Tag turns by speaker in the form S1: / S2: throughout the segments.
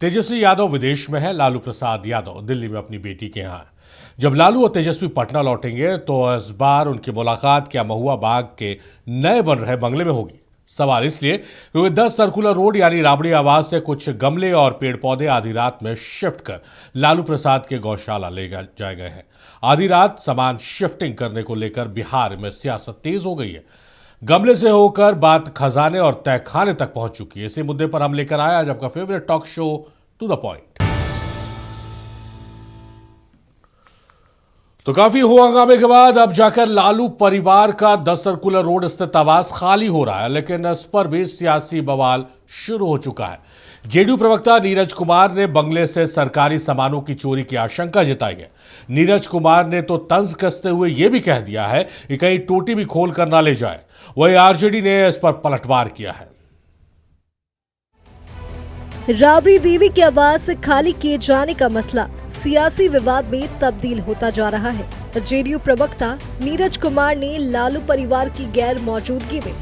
S1: तेजस्वी यादव विदेश में है, लालू प्रसाद यादव दिल्ली में अपनी बेटी के यहाँ है। जब लालू और तेजस्वी पटना लौटेंगे तो इस बार उनकी मुलाकात क्या महुआ बाग के नए बन रहे बंगले में होगी। सवाल इसलिए क्योंकि 10 सर्कुलर रोड यानी राबड़ी आवास से कुछ गमले और पेड़ पौधे आधी रात में शिफ्ट कर लालू प्रसाद के गौशाला ले जाए गए हैं। आधी रात सामान शिफ्टिंग करने को लेकर बिहार में सियासत तेज हो गई है। गमले से होकर बात खजाने और तहखाने तक पहुंच चुकी है। इसी मुद्दे पर हम लेकर आया आज आपका favourite talk show to the point. तो काफी हो हंगामे के बाद अब जाकर लालू परिवार का 10 सर्कुलर रोड स्थित आवास खाली हो रहा है, लेकिन इस पर भी सियासी बवाल शुरू हो चुका है। जेडीयू प्रवक्ता नीरज कुमार ने बंगले से सरकारी सामानों की चोरी की आशंका जताई है। नीरज कुमार ने तो तंज कसते हुए यह भी कह दिया है कि कहीं टोटी भी खोल कर ना ले जाए। वही आरजेडी ने इस पर पलटवार किया है।
S2: राबड़ी देवी के आवास से खाली किए जाने का मसला सियासी विवाद में तब्दील होता जा रहा है। जेडीयू प्रवक्ता नीरज कुमार ने लालू परिवार की गैर मौजूदगी में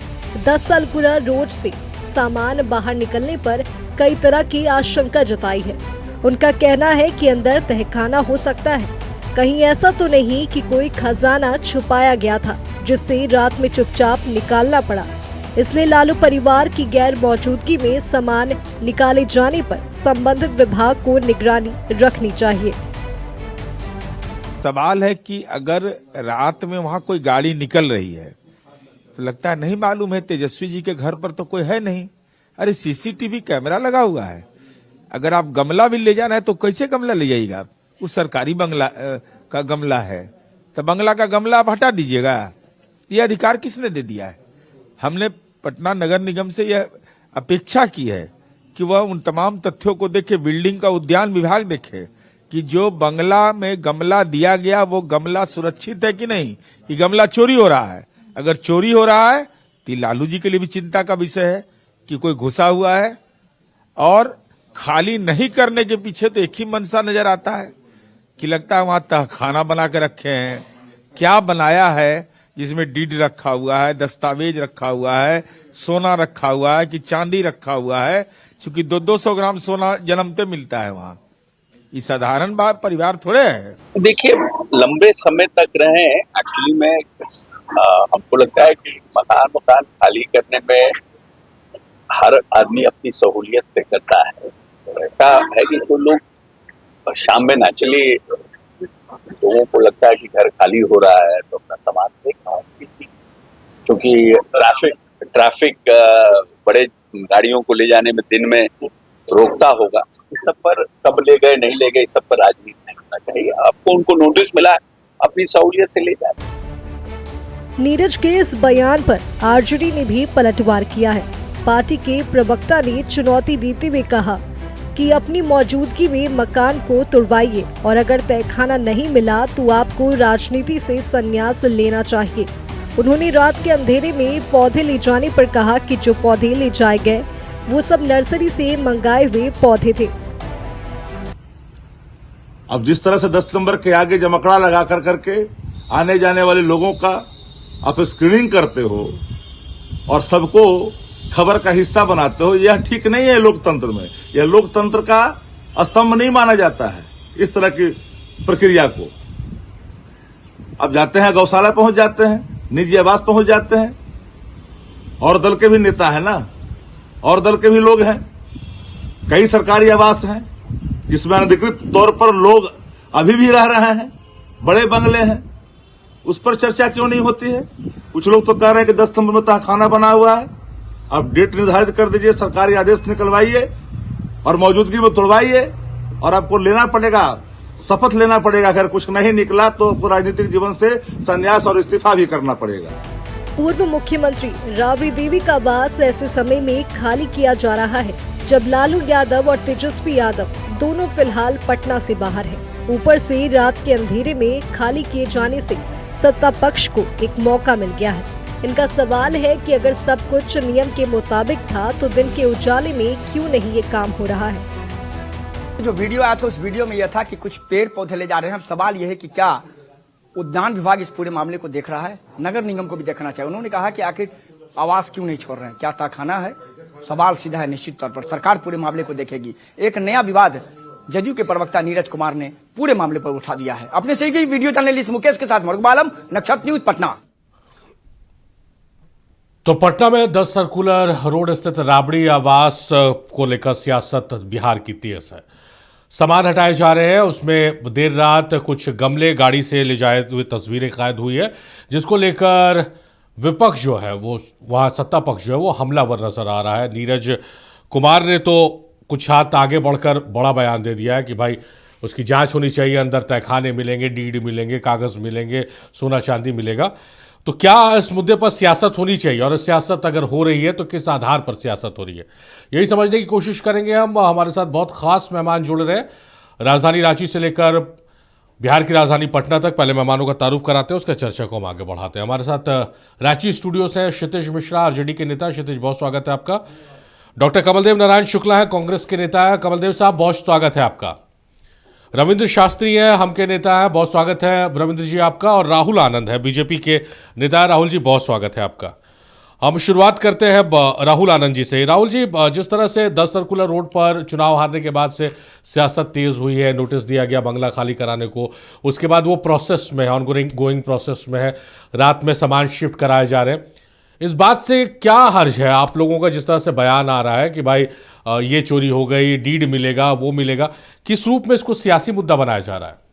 S2: 10 सर्कुलर रोड से सामान बाहर निकलने पर कई तरह की आशंका जताई है। उनका कहना है कि अंदर तहखाना हो सकता है, कहीं ऐसा तो नहीं कि कोई खजाना छुपाया गया था जिससे रात में चुपचाप निकालना पड़ा। इसलिए लालू परिवार की गैर मौजूदगी में सामान निकाले जाने पर संबंधित विभाग को निगरानी रखनी चाहिए।
S3: सवाल है कि अगर रात में वहां कोई गाड़ी निकल रही है तो लगता है नहीं मालूम है तेजस्वी जी के घर पर तो कोई है नहीं। अरे सीसीटीवी कैमरा लगा हुआ है। अगर आप गमला भी ले जाना है तो कैसे गमला ले जाइएगा आप? वो सरकारी बंगला का गमला है तो बंगला का गमला आप हटा दीजिएगा। ये अधिकार किसने दे दिया है? हमने पटना नगर निगम से यह अपेक्षा की है कि वह उन तमाम तथ्यों को देखे, बिल्डिंग का उद्यान विभाग देखे कि जो बंगला में गमला दिया गया वो गमला सुरक्षित है कि नहीं, ये गमला चोरी हो रहा है। अगर चोरी हो रहा है तो लालू जी के लिए भी चिंता का विषय है कि कोई घुसा हुआ है। और खाली नहीं करने के पीछे तो एक ही मंशा नजर आता है कि लगता है वहां तहखाना बना के रखे हैं। क्या बनाया है जिसमें डीड रखा हुआ है, दस्तावेज रखा हुआ है, सोना रखा हुआ है कि चांदी रखा हुआ है, क्योंकि 200 ग्राम सोना जन्मते मिलता है वहां। ये साधारण बात परिवार थोड़े है।
S4: देखिए, लंबे समय तक रहे एक्चुअली में हमको लगता है कि मकान खाली करने में हर आदमी अपनी सहूलियत से करता है। तो ऐसा है कि कोई लोग शाम में नेचुरली लोगों को लगता है कि घर खाली हो रहा है तो अपना सामान देखना, क्योंकि ट्रैफिक बड़े गाड़ियों को ले जाने में दिन में रोकता होगा। इस सब पर कब ले गए नहीं ले गए इस सब पर राजनीति नहीं होना चाहिए। आपको उनको नोटिस मिला, अपनी सहूलियत से ले जाए।
S2: नीरज के इस बयान पर आरजेडी ने भी पलटवार किया है। पार्टी के प्रवक्ता ने चुनौती देते हुए कहा कि अपनी मौजूदगी में मकान को तोड़वाइए और अगर तहखाना नहीं मिला तो आपको राजनीति से संन्यास लेना चाहिए। उन्होंने रात के अंधेरे में पौधे ले जाने पर कहा कि जो पौधे ले जाए गए वो सब नर्सरी से मंगाए हुए पौधे थे।
S5: अब जिस तरह से 10 नंबर के आगे जमकड़ा लगा करके आने जाने वाले लोगों का आप स्क्रीनिंग करते हो और सबको खबर का हिस्सा बनाते हो, यह ठीक नहीं है लोकतंत्र में। यह लोकतंत्र का स्तंभ नहीं माना जाता है इस तरह की प्रक्रिया को। अब जाते हैं गौशाला पहुंच जाते हैं, निजी आवास पहुंच जाते हैं, और दल के भी नेता है ना, और दल के भी लोग हैं। कई सरकारी आवास हैं जिसमें अनधिकृत तौर पर लोग अभी भी रह रहे हैं, बड़े बंगले हैं, उस पर चर्चा क्यों नहीं होती है? कुछ लोग तो कह रहे हैं कि 10 नंबर में तहखाना बना हुआ है। अब डेट निर्धारित कर दीजिए, सरकारी आदेश निकलवाइए और मौजूदगी में तोड़वाइए, और आपको लेना पड़ेगा, शपथ लेना पड़ेगा। अगर कुछ नहीं निकला तो आपको राजनीतिक जीवन से संन्यास और इस्तीफा भी करना पड़ेगा।
S2: पूर्व मुख्यमंत्री राबड़ी देवी का आवास ऐसे समय में खाली किया जा रहा है जब लालू यादव और तेजस्वी यादव दोनों फिलहाल पटना से बाहर हैं। ऊपर से रात के अंधेरे में खाली किए जाने से सत्ता पक्ष को एक मौका मिल गया है। इनका सवाल है कि अगर सब कुछ नियम के मुताबिक था तो दिन के उजाले में क्यों नहीं ये काम हो रहा है।
S6: जो वीडियो आया था उस वीडियो में यह था कि कुछ पेड़ पौधे ले जा रहे हैं। सवाल यह है कि क्या उद्यान विभाग इस पूरे मामले को देख रहा है? नगर निगम को भी देखना चाहिए। उन्होंने कहा कि आखिर आवास क्यों नहीं छोड़ रहे हैं, क्या तहखाना है, सवाल सीधा है, निश्चित तौर पर सरकार पूरे मामले को देखेगी। एक नया विवाद जदयू के प्रवक्ता नीरज कुमार ने पूरे मामले पर उठा दिया है। अपने सहयोगी वीडियो जर्नलिस्ट मुकेश के साथ मरकब आलम, नक्षत्र न्यूज, पटना।
S1: तो पटना में 10 सर्कुलर रोड स्थित राबड़ी आवास को लेकर सियासत बिहार की तेज है। सामान हटाए जा रहे हैं, उसमें देर रात कुछ गमले गाड़ी से ले जाए हुए तस्वीरें कैद हुई है, जिसको लेकर विपक्ष जो है वो वहां सत्ता पक्ष जो है वो हमलावर नजर आ रहा है। नीरज कुमार ने तो कुछ हाथ आगे बढ़कर बड़ा बयान दे दिया है कि भाई उसकी जांच होनी चाहिए, अंदर तहखाने मिलेंगे, डीड मिलेंगे, कागज मिलेंगे, सोना चांदी मिलेगा। तो क्या इस मुद्दे पर सियासत होनी चाहिए, और सियासत अगर हो रही है तो किस आधार पर सियासत हो रही है, यही समझने की कोशिश करेंगे हम। हमारे साथ बहुत खास मेहमान जुड़ रहे हैं, राजधानी रांची से लेकर बिहार की राजधानी पटना तक। पहले मेहमानों का तारुफ कराते हैं, उसके चर्चा को हम आगे बढ़ाते हैं। हमारे साथ रांची स्टूडियो से क्षितिज मिश्रा, आरजेडी के नेता। क्षितिज, बहुत स्वागत है आपका। डॉक्टर कमलदेव नारायण शुक्ला है, कांग्रेस के नेता है। कमलदेव साहब, बहुत स्वागत है आपका। रविंद्र शास्त्री है, हम के नेता है, बहुत स्वागत है रविंद्र जी आपका। और राहुल आनंद है, बीजेपी के नेता है। राहुल जी, बहुत स्वागत है आपका। हम शुरुआत करते हैं राहुल आनंद जी से। राहुल जी, जिस तरह से 10 सर्कुलर रोड पर चुनाव हारने के बाद से सियासत तेज हुई है, नोटिस दिया गया बंगला खाली कराने को, उसके बाद वो प्रोसेस में है, ऑनगोइंग प्रोसेस में है, रात में सामान शिफ्ट कराए जा रहे हैं, इस बात से क्या हर्ज है आप लोगों का? जिस तरह से बयान आ रहा है कि भाई ये चोरी हो गई, डीड मिलेगा, वो मिलेगा, किस रूप में इसको सियासी मुद्दा बनाया जा रहा है?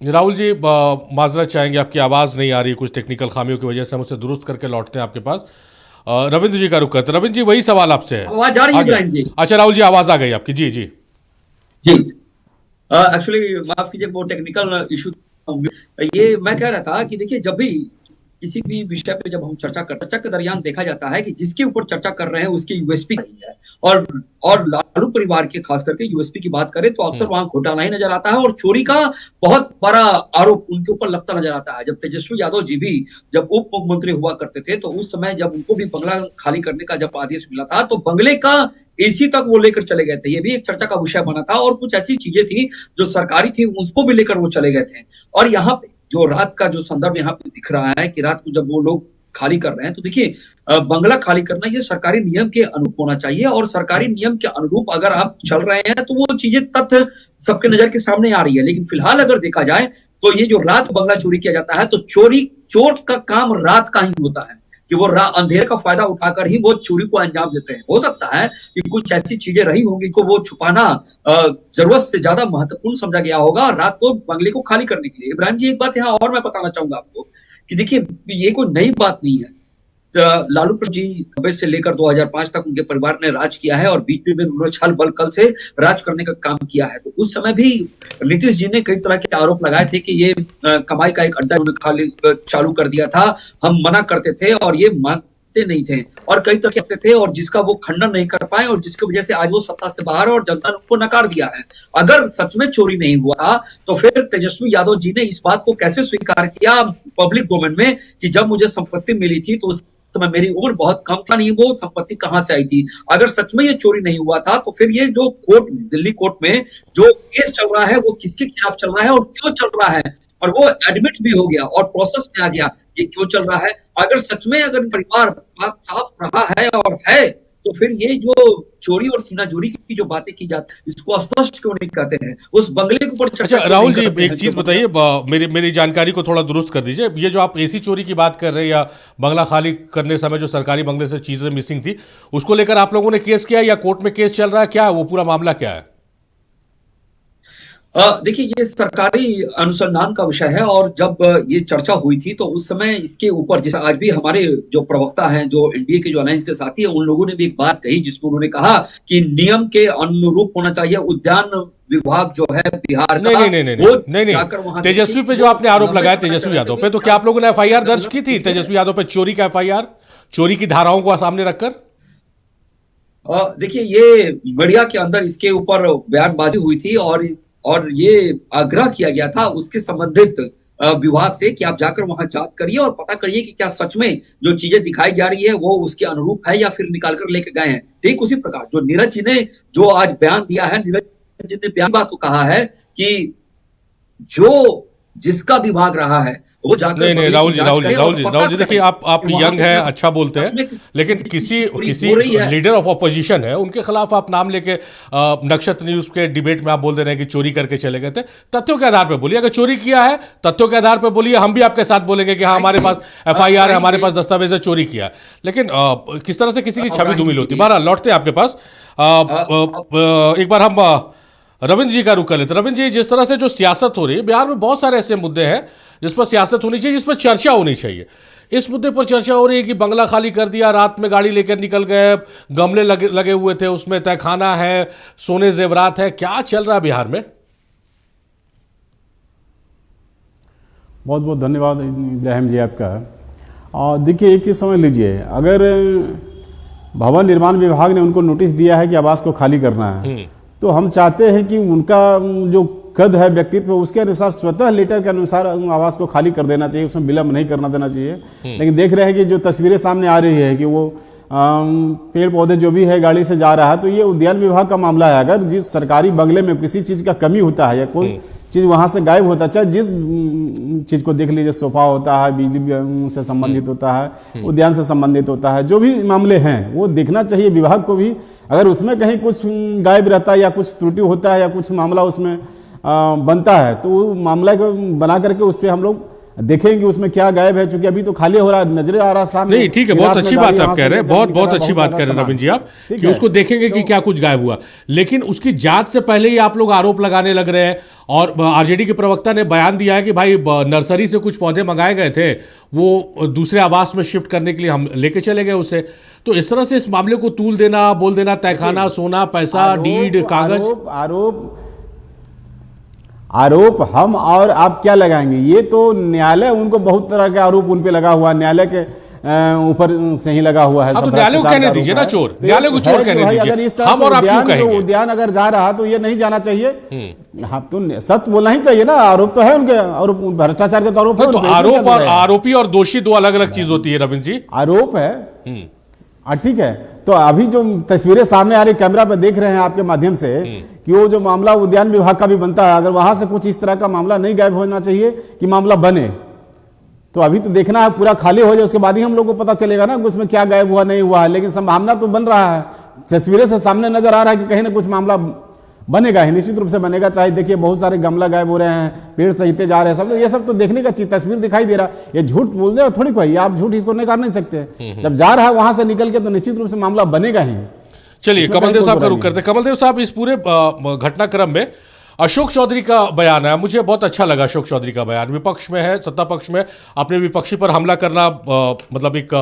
S1: राहुल जी, माजरत चाहेंगे, आपकी आवाज़ नहीं आ रही, कुछ टेक्निकल खामियों की वजह से हम उसे दुरुस्त करके लौटते हैं आपके पास। रविंद्र जी का रुख करते। रविंद्र जी, वही सवाल आपसे है।
S7: आवाज आ रही है इब्राहिम जी?
S1: अच्छा राहुल जी, आवाज़ आ गई आपकी। जी जी
S7: जी। एक्चुअली माफ कीजिए, वो टेक्निकल इशू। ये मैं कह रहा था कि देखिए, जब भी किसी भी विषय पे जब हम चर्चा के दरमियान देखा जाता है कि जिसके ऊपर चर्चा कर रहे हैं उसकी यूएसपी नहीं है, और लालू परिवार के खास करके यूएसपी की बात करें तो अक्सर वहां घोटाला ही नजर आता है और चोरी का बहुत बड़ा आरोप उनके ऊपर लगता नजर आता है। जब तेजस्वी यादव जी भी जब उप मुख्यमंत्री हुआ करते थे तो उस समय जब उनको भी बंगला खाली करने का जब आदेश मिला था तो बंगले का एसी तक वो लेकर चले गए थे। ये भी एक चर्चा का विषय बना था, और कुछ ऐसी चीजें थी जो सरकारी थी उसको भी लेकर वो चले गए थे। और यहाँ पे जो रात का जो संदर्भ यहाँ पे दिख रहा है कि रात को जब वो लोग खाली कर रहे हैं, तो देखिए बंगला खाली करना ये सरकारी नियम के अनुरूप होना चाहिए, और सरकारी नियम के अनुरूप अगर आप चल रहे हैं तो वो चीजें तथ्य सबके नजर के सामने आ रही है। लेकिन फिलहाल अगर देखा जाए तो ये जो रात बंगला चोरी किया जाता है, तो चोर का काम रात का ही होता है कि वो अंधेरे का फायदा उठाकर ही वो चोरी को अंजाम देते हैं। हो सकता है कि कुछ ऐसी चीजें रही होंगी को वो छुपाना जरूरत से ज्यादा महत्वपूर्ण समझा गया होगा रात को बंगले को खाली करने के लिए। इब्राहिम जी, एक बात यहाँ और मैं बताना चाहूंगा आपको कि देखिए, ये कोई नई बात नहीं है। लालू प्रसाद जी 90 से लेकर 2005 तक उनके परिवार ने राज किया है, और बीच में उन्होंने छल बल कल से राज करने का काम किया है। तो उस समय भी नीतीश जी ने कई तरह के आरोप लगाए थे कि ये कमाई का एक अड्डा उन्होंने खाली चालू कर दिया था, हम मना करते थे और ये मानते नहीं थे, और कई तरह के थे, और जिसका वो खंडन नहीं कर पाए, और जिसकी वजह से आज वो सत्ता से बाहर है और जनता ने उनको नकार दिया है। अगर सच में चोरी नहीं हुआ था तो फिर तेजस्वी यादव जी ने इस बात को कैसे स्वीकार किया पब्लिक डोमेन में कि जब मुझे संपत्ति मिली थी तो उस समय मेरी उम्र बहुत कम था, नहीं वो संपत्ति कहां से आई थी? अगर सच में ये चोरी नहीं हुआ था तो फिर ये जो दिल्ली कोर्ट में जो केस चल रहा है वो किसके खिलाफ चल रहा है और क्यों चल रहा है, और वो एडमिट भी हो गया और प्रोसेस में आ गया ये क्यों चल रहा है। अगर सच में अगर परिवार साफ रहा है और है तो फिर ये जो चोरी और सीनाजोरी की जो बातें की जाती है इसको स्पष्ट क्यों नहीं कहते हैं? उस बंगले के ऊपर चर्चा।
S1: अच्छा राहुल जी, एक चीज बताइए, मेरी जानकारी को थोड़ा दुरुस्त कर दीजिए। ये जो आप एसी चोरी की बात कर रहे हैं या बंगला खाली करने समय जो सरकारी बंगले से चीजें मिसिंग थी, उसको लेकर आप लोगों ने केस किया या कोर्ट में केस चल रहा है, क्या है वो पूरा मामला क्या है?
S7: देखिए, ये सरकारी अनुसंधान का विषय है, और जब ये चर्चा हुई थी तो उस समय इसके ऊपर, जैसे आज भी हमारे जो प्रवक्ता हैं जो एनडीए के जो अलायंस के साथी हैं उन लोगों ने भी एक बात कही जिसमें उन्होंने कहा कि नियम के अनुरूप होना चाहिए। उद्यान विभाग जो है बिहार का,
S1: नहीं, तेजस्वी पे जो आपने आरोप लगाया तेजस्वी यादव पे, तो क्या आप लोगों ने एफआईआर दर्ज की थी तेजस्वी यादव पे, चोरी का एफआईआर, चोरी की धाराओं को सामने रखकर?
S7: देखिए, ये मीडिया के अंदर इसके ऊपर बयानबाजी हुई थी और ये आग्रह किया गया था उसके संबंधित विभाग से कि आप जाकर वहां जांच करिए और पता करिए कि क्या सच में जो चीजें दिखाई जा रही है वो उसके अनुरूप है या फिर निकाल कर लेके गए हैं। ठीक उसी प्रकार जो नीरज जी ने जो आज बयान दिया है, नीरज जी ने बयान बात को कहा है कि जो जिसका विभाग रहा है वो जाकर
S1: नहीं नहीं, राहुल जी
S7: जांच
S1: राहुल जी
S7: करे
S1: राहुल
S7: और
S1: जी
S7: पता
S1: राहुल जी
S7: करे
S1: देखिए, आप
S7: कि वहां
S1: यंग
S7: पे
S1: हैं,
S7: क्या
S1: अच्छा बोलते हैं,
S7: सच में
S1: लेकिन
S7: किसी चोरी
S1: किसी
S7: हो रही है।
S1: लीडर ऑफ ऑपोजिशन है, उनके खिलाफ आप नाम लेके नक्षत्र न्यूज के डिबेट में आप बोल दे रहे हैं कि चोरी करके चले गए थे। तथ्यों के आधार पर बोलिए, अगर चोरी किया है तथ्यों के आधार पर बोलिए, हम भी आपके साथ बोलेंगे कि हाँ हमारे पास FIR है, हमारे पास दस्तावेज है, चोरी किया है। लेकिन किस तरह से किसी की छवि धूमिल होती है। बहरहाल लौटते हैं आपके पास। एक बार हम रविंद्र जी का रुख कर लेते। रविंद्र जी, जिस तरह से जो सियासत हो रही है बिहार में, बहुत सारे ऐसे मुद्दे हैं जिस पर सियासत होनी चाहिए, जिस पर चर्चा होनी चाहिए। इस मुद्दे पर चर्चा हो रही है कि बंगला खाली कर दिया, रात में गाड़ी लेकर निकल गए, गमले लगे हुए थे, उसमें तहखाना है, सोने जेवरात है। क्या चल रहा है बिहार में?
S8: बहुत बहुत धन्यवाद इब्राहिम जी आपका। और देखिए, एक चीज़ समझ लीजिए, अगर भवन निर्माण विभाग ने उनको नोटिस दिया है कि आवास को खाली करना है, तो हम चाहते हैं कि उनका जो कद है, व्यक्तित्व, उसके अनुसार स्वतः लेटर के अनुसार आवास को खाली कर देना चाहिए, उसमें विलंब नहीं करना देना चाहिए। लेकिन देख रहे हैं कि जो तस्वीरें सामने आ रही है कि वो पेड़ पौधे जो भी है गाड़ी से जा रहा है, तो ये उद्यान विभाग का मामला है। अगर जिस सरकारी बंगले में किसी चीज़ का कमी होता है या कोई चीज़ वहाँ से गायब होता है, चाहे जिस चीज़ को देख लीजिए, सोफा होता है, बिजली से संबंधित होता है, उद्यान से संबंधित होता है, जो भी मामले हैं वो देखना चाहिए विभाग को भी। अगर उसमें कहीं कुछ गायब रहता है या कुछ त्रुटि होता है या कुछ मामला उसमें बनता है, तो वो मामला को बना करके उस पर हम लोग देखेंगे उसमें क्या गायब है। चूंकि अभी तो खाली हो रहा, नजर आ रहा सामने।
S1: नहीं, ठीक है, बहुत अच्छी बात आप कह रहे हैं, बहुत अच्छी बात कह रहे हैं रविंद्र जी आप, कि उसको देखेंगे कि क्या कुछ गायब हुआ। लेकिन उसकी जांच से पहले ही आप लोग आरोप लगाने लग रहे हैं। और RJD के प्रवक्ता ने बयान दिया है कि भाई नर्सरी से कुछ पौधे मंगाए गए थे, वो दूसरे आवास में शिफ्ट करने के लिए हम लेके चले गए उसे। तो इस तरह से इस मामले को तूल देना, बोल देना तहखाना, सोना, पैसा, डीड, कागज।
S8: आरोप हम और आप क्या लगाएंगे? ये तो न्यायालय, उनको बहुत तरह के आरोप उन पे लगा हुआ है, न्यायालय के ऊपर से ही लगा हुआ है।
S1: तो न्यायालय को कहने दीजिए ना चोर, न्यायालय को चोर कहने दीजिए।
S8: अगर इस तरह
S1: हम और आप क्यों कहेंगे?
S8: उद्यान अगर जा रहा तो ये नहीं जाना चाहिए। हाँ, तो सच बोलना ही चाहिए ना। आरोप तो है उनके, और भ्रष्टाचार के तो आरोप है।
S1: तो आरोप और आरोपी और दोषी दो अलग अलग चीज होती है रविंद्र जी।
S8: आरोप है, ठीक है। तो अभी जो तस्वीरें सामने आ रही, कैमरा पे देख रहे हैं आपके माध्यम से, कि वो जो मामला उद्यान विभाग का भी बनता है, अगर वहां से कुछ इस तरह का मामला नहीं गायब होना चाहिए कि मामला बने, तो अभी तो देखना है पूरा खाली हो जाए, उसके बाद ही हम लोग को पता चलेगा ना कि उसमें क्या गायब हुआ नहीं हुआ है। लेकिन संभावना तो बन रहा है, तस्वीरें से सामने नजर आ रहा है कि कहीं ना कुछ मामला बनेगा ही, निश्चित रूप से बनेगा। चाहे देखिए बहुत सारे गमला गायब हो रहे हैं, पेड़ सहिते जा रहे हैं, सब ये सब तो देखने का चीज, तस्वीर दिखाई दे रहा है। ये झूठ बोल रहे थोड़ी कोई, आप झूठ इसको नकार नहीं सकते। जब जा रहा है वहां से निकल के, तो निश्चित रूप से मामला बनेगा ही।
S1: चलिए, कमलदेव साहब का रुख करते हैं। कमलदेव साहब, इस पूरे घटनाक्रम में अशोक चौधरी का बयान है, मुझे बहुत अच्छा लगा अशोक चौधरी का बयान। विपक्ष में है, सत्ता पक्ष में अपने विपक्षी पर हमला करना मतलब एक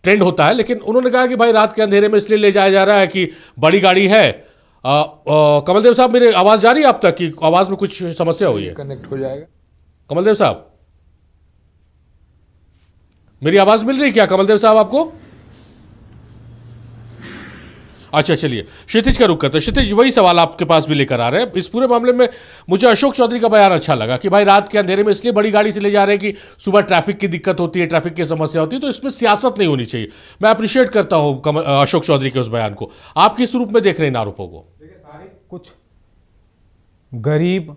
S1: ट्रेंड होता है, लेकिन उन्होंने कहा कि भाई रात के अंधेरे में इसलिए ले जाया जा रहा है कि बड़ी गाड़ी है। कमलदेव साहब, मेरी आवाज जा रही है आप तक कि आवाज में कुछ समस्या हुई है?
S9: कनेक्ट हो जाएगा।
S1: कमलदेव साहब, मेरी आवाज मिल रही है क्या कमलदेव साहब आपको? अच्छा, चलिए क्षितिज का रुख करते हैं। क्षितिज, वही सवाल आपके पास भी लेकर आ रहे हैं। इस पूरे मामले में मुझे अशोक चौधरी का बयान अच्छा लगा कि भाई रात के अंधेरे में इसलिए बड़ी गाड़ी से ले जा रहे हैं कि सुबह ट्रैफिक की दिक्कत होती है, ट्रैफिक की समस्या होती है, तो इसमें सियासत नहीं होनी चाहिए। मैं अप्रिशिएट करता हूं अशोक चौधरी के उस बयान को। आप किस रूप में देख रहे हैं इन आरोपों को?
S9: कुछ गरीब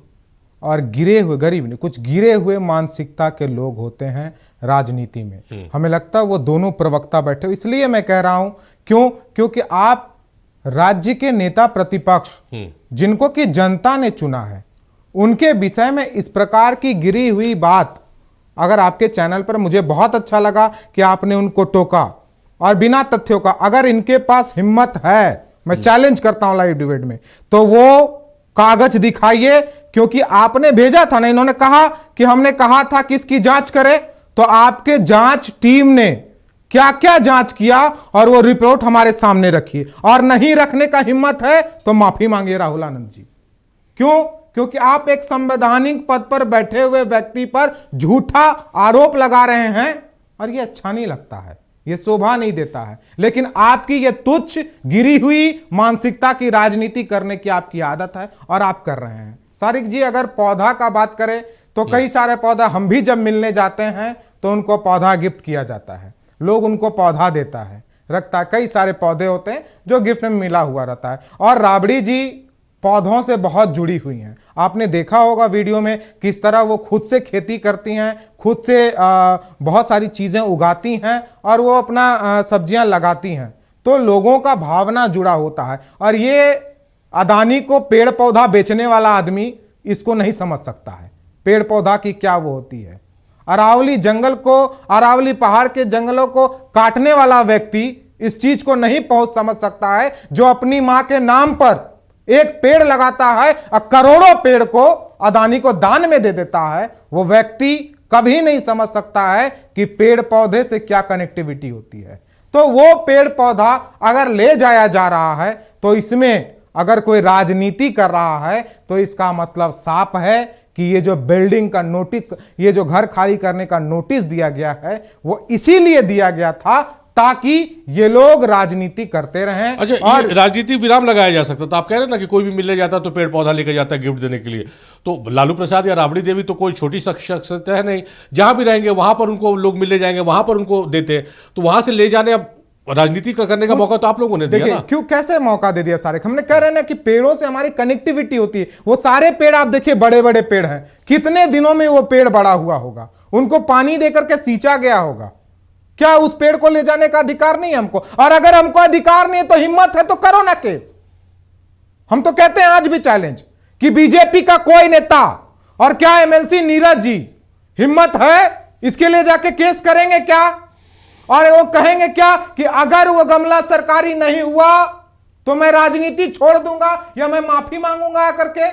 S9: और गिरे हुए, गरीब नहीं, कुछ गिरे हुए मानसिकता के लोग होते हैं राजनीति में। हमें लगता है वो दोनों प्रवक्ता बैठे, इसलिए मैं कह रहा हूं क्योंकि आप राज्य के नेता प्रतिपक्ष, जिनको कि जनता ने चुना है, उनके विषय में इस प्रकार की गिरी हुई बात अगर आपके चैनल पर, मुझे बहुत अच्छा लगा कि आपने उनको टोका और बिना तथ्यों का। अगर इनके पास हिम्मत है, मैं चैलेंज करता हूं लाइव डिबेट में, तो वो कागज दिखाइए, क्योंकि आपने भेजा था ना, इन्होंने कहा कि हमने कहा था कि इसकी जांच करे, तो आपके जांच टीम ने क्या क्या जांच किया और वो रिपोर्ट हमारे सामने रखी। और नहीं रखने का हिम्मत है तो माफी मांगिए राहुल आनंद जी। क्यों? क्योंकि आप एक संवैधानिक पद पर बैठे हुए व्यक्ति पर झूठा आरोप लगा रहे हैं और ये अच्छा नहीं लगता है, ये शोभा नहीं देता है। लेकिन आपकी ये तुच्छ गिरी हुई मानसिकता की राजनीति करने की आपकी आदत है और आप कर रहे हैं। सारिक जी, अगर पौधा का बात करें तो कई सारे पौधा, हम भी जब मिलने जाते हैं तो उनको पौधा गिफ्ट किया जाता है, लोग उनको पौधा देता है, रखता है। कई सारे पौधे होते हैं जो गिफ्ट में मिला हुआ रहता है। और राबड़ी जी पौधों से बहुत जुड़ी हुई हैं। आपने देखा होगा वीडियो में किस तरह वो खुद से खेती करती हैं, खुद से बहुत सारी चीज़ें उगाती हैं और वो अपना सब्जियां लगाती हैं। तो लोगों का भावना जुड़ा होता है। और ये अदानी को पेड़ पौधा बेचने वाला आदमी इसको नहीं समझ सकता है, पेड़ पौधा की क्या वो होती है। अरावली जंगल को, अरावली पहाड़ के जंगलों को काटने वाला व्यक्ति इस चीज को नहीं पहुंच समझ सकता है, जो अपनी मां के नाम पर एक पेड़ लगाता है और करोड़ों पेड़ को अदानी को दान में दे देता है। वो व्यक्ति कभी नहीं समझ सकता है कि पेड़ पौधे से क्या कनेक्टिविटी होती है। तो वो पेड़ पौधा अगर ले जाया जा रहा है तो इसमें अगर कोई राजनीति कर रहा है तो इसका मतलब साफ है कि ये जो बिल्डिंग का नोटिस, ये जो घर खाली करने का नोटिस दिया गया है वो इसीलिए दिया गया था ताकि ये लोग राजनीति करते रहें।
S1: अच्छा, और राजनीति विराम लगाया जा सकता था। आप कह रहे हैं ना कि कोई भी मिलने जाता तो पेड़ पौधा लेकर जाता है गिफ्ट देने के लिए। तो लालू प्रसाद या राबड़ी देवी तो कोई छोटी शख्सियत है नहीं, जहां भी रहेंगे वहां पर उनको लोग मिलने जाएंगे, वहां पर उनको देते हैं। तो वहां से ले जाने, अब राजनीति का करने का मौका तो आप लोगों ने दिया ना।
S9: क्यों, कैसे मौका दे दिया सारे? हमने कह रहे हैं ना कि पेड़ों से हमारी कनेक्टिविटी होती है। वो सारे पेड़ आप देखिए, बड़े बड़े पेड़ हैं, कितने दिनों में वो पेड़ बड़ा हुआ होगा, उनको पानी देकर के सींचा गया होगा। क्या उस पेड़ को ले जाने का अधिकार नहीं है हमको? और अगर हमको अधिकार नहीं है तो हिम्मत है तो करो ना केस। हम तो कहते हैं आज भी चैलेंज कि बीजेपी का कोई नेता और क्या एमएलसी नीरज जी हिम्मत है इसके लिए जाके केस करेंगे क्या? और वो कहेंगे क्या कि अगर वो गमला सरकारी नहीं हुआ तो मैं राजनीति छोड़ दूंगा या मैं माफी मांगूंगा करके।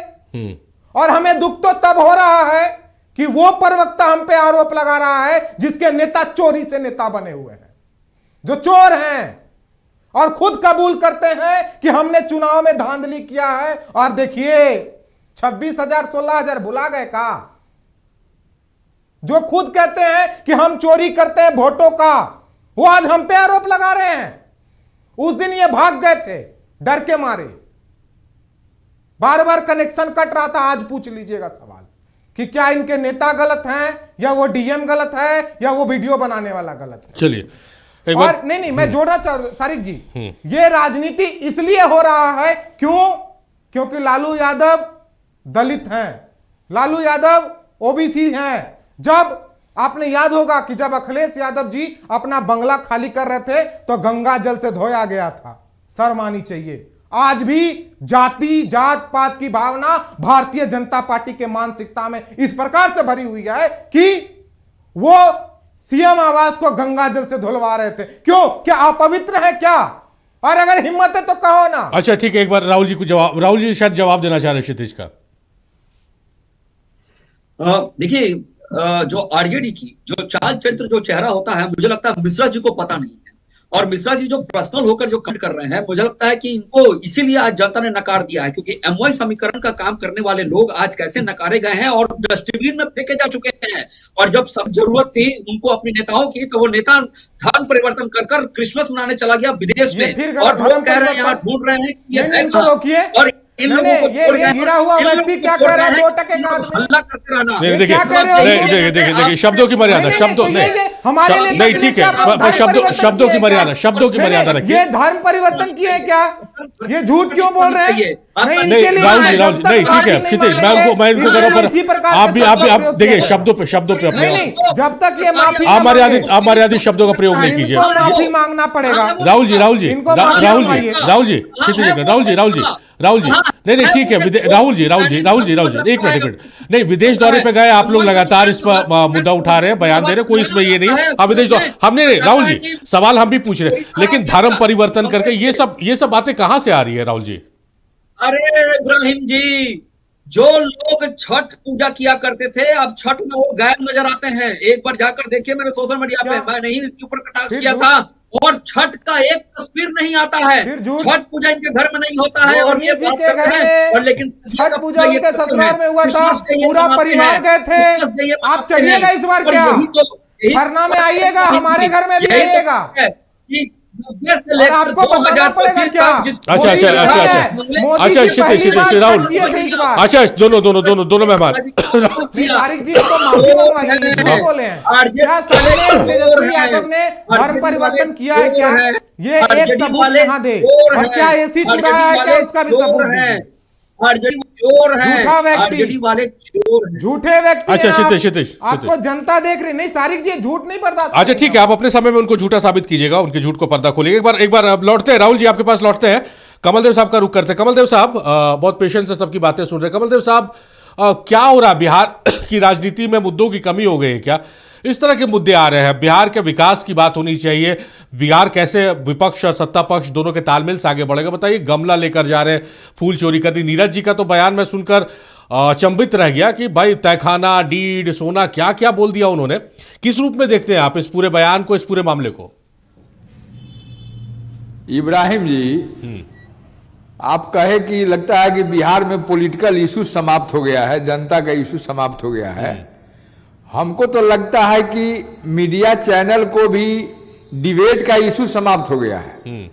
S9: और हमें दुख तो तब हो रहा है कि वो प्रवक्ता हम पे आरोप लगा रहा है जिसके नेता चोरी से नेता बने हुए हैं, जो चोर हैं और खुद कबूल करते हैं कि हमने चुनाव में धांधली किया है। और देखिए 26,000 16,000 भुला गए का? जो खुद कहते हैं कि हम चोरी करते हैं वोटों का, वो आज हम पे आरोप लगा रहे हैं। उस दिन ये भाग गए थे डर के मारे, बार बार कनेक्शन कट रहा था। आज पूछ लीजिएगा सवाल कि क्या इनके नेता गलत हैं या वो डीएम गलत है या वो वीडियो बनाने वाला गलत है।
S1: चलिए
S9: और नहीं मैं जोड़ना चाह सारिक जी, ये राजनीति इसलिए हो रहा है क्योंकि लालू यादव दलित हैं, लालू यादव ओबीसी हैं। जब आपने याद होगा कि जब अखिलेश यादव जी अपना बंगला खाली कर रहे थे तो गंगा जल से धोया गया था। शर्म आनी चाहिए। आज भी जाति जात पात की भावना भारतीय जनता पार्टी के मानसिकता में इस प्रकार से भरी हुई है कि वो सीएम आवास को गंगा जल से धुलवा रहे थे। क्यों? क्या अपवित्र है क्या? और अगर हिम्मत है तो कहो ना।
S1: अच्छा ठीक है, एक बार राहुल जी को जवाब, राहुल जी शायद जवाब देना चाह रहे क्षितिज का।
S7: देखिए, जो आरजेडी की जो चाल चरित्र, जो चेहरा होता है, मुझे लगता है मिश्रा जी को पता नहीं है। और मिश्रा जी जो पर्सनल होकर जो कमेंट कर रहे हैं, मुझे लगता है कि इनको इसीलिए आज जनता ने नकार दिया है, क्योंकि एमवाई समीकरण का काम करने वाले लोग आज कैसे नकारे गए हैं और डस्टबिन में फेंके जा चुके हैं। और जब सब जरूरत थी उनको अपनी नेताओं की, तो वो नेता धर्म परिवर्तन कर क्रिसमस मनाने चला गया विदेश में। और लोग कह रहे हैं, यहाँ ढूंढ रहे हैं कि ये
S9: रोकिए।
S7: और इन लोगों को
S9: ये गिरा हुआ व्यक्ति क्या कह रहा है? 2 टके का
S7: हल्ला करते रहना।
S1: देखिए शब्दों की मर्यादा, शब्दों
S9: हमारे लिए
S1: नहीं, ठीक है, शब्दों की मर्यादा रखिए।
S9: ये धर्म परिवर्तन किए क्या? ये झूठ क्यों बोल रहे हैं?
S1: नहीं राहुल जी, नहीं ठीक है क्षितिज, मैं इनको करूँ, आप भी देखिए शब्दों पे अपने,
S9: जब तक ये माफी
S1: अमर्यादित शब्दों का प्रयोग नहीं कीजिए।
S9: माफी मांगना पड़ेगा।
S1: राहुल जी नहीं ठीक है, राहुल जी एक मिनट नहीं, विदेश दौरे पे गए आप लोग, लगातार इस पर मुद्दा उठा रहे हैं, बयान दे रहे हैं, कोई इसमें ये नहीं। हाँ विदेश दौरे हमने, राहुल जी सवाल हम भी पूछ रहे, लेकिन धर्म परिवर्तन करके ये सब बातें कहां से आ रही है राहुल जी?
S7: अरे इब्राहिम जी, जो लोग छठ पूजा किया करते थे अब छठ में वो गायब नजर आते हैं। एक बार जाकर देखिए मेरे सोशल मीडिया पे, मैं नहीं इसके ऊपर कटाक्ष किया था, और छठ का एक तस्वीर नहीं आता है। छठ पूजा इनके घर में नहीं होता है और ये बात
S9: के घर में, और लेकिन छठ पूजा उनके ससुराल में हुआ था, पूरा परिवार गए थे। आप चलिएगा इस बार क्या? खरना में आइएगा, हमारे घर में भी आइएगा। और आपको बताना पड़ेगा क्या?
S1: अच्छा राहुल, अच्छा दोनों मेहमान
S9: तारिक जी को माफी मंगवाइए, जो बोले हैं क्या तेजस्वी यादव ने धर्म परिवर्तन किया है क्या? ये एक सबूत यहाँ दे, और क्या एसी चुराया है क्या? इसका भी सबूत दीजिए।
S7: आरजेडी चोर है,
S9: झूठा व्यक्ति।
S7: आरजेडी वाले चोर हैं।
S9: झूठे व्यक्ति
S1: अच्छा,
S9: हैं आप।
S1: क्षितिज।
S9: आपको जनता देख रही नहीं, सारिक जी झूठ नहीं बर्दाश्त
S1: अच्छा ठीक है, आप अपने समय में उनको झूठा साबित कीजिएगा, उनके झूठ को पर्दा खोलिएगा। एक बार अब लौटते हैं, राहुल जी आपके पास लौटते हैं, कमलदेव साहब का रुख करते हैं। कमलदेव साहब बहुत पेशेंस से सबकी बातें सुन रहे हैं। कमलदेव साहब क्या हो रहा है, बिहार की राजनीति में मुद्दों की कमी हो गई है क्या? इस तरह के मुद्दे आ रहे हैं, बिहार के विकास की बात होनी चाहिए, बिहार कैसे विपक्ष और सत्ता पक्ष दोनों के तालमेल से आगे बढ़ेगा? बताइए, गमला लेकर जा रहे हैं, फूल चोरी कर दी। नीरज जी का तो बयान मैं सुनकर अचंभित रह गया कि भाई तहखाना, डीड, सोना, क्या क्या बोल दिया उन्होंने। किस रूप में देखते हैं आप इस पूरे बयान को, इस पूरे मामले को?
S10: इब्राहिम जी, आप कहे कि लगता है कि बिहार में पॉलिटिकल इशू समाप्त हो गया है, जनता का इशू समाप्त हो गया है। हमको तो लगता है कि मीडिया चैनल को भी डिबेट का इशू समाप्त हो गया है।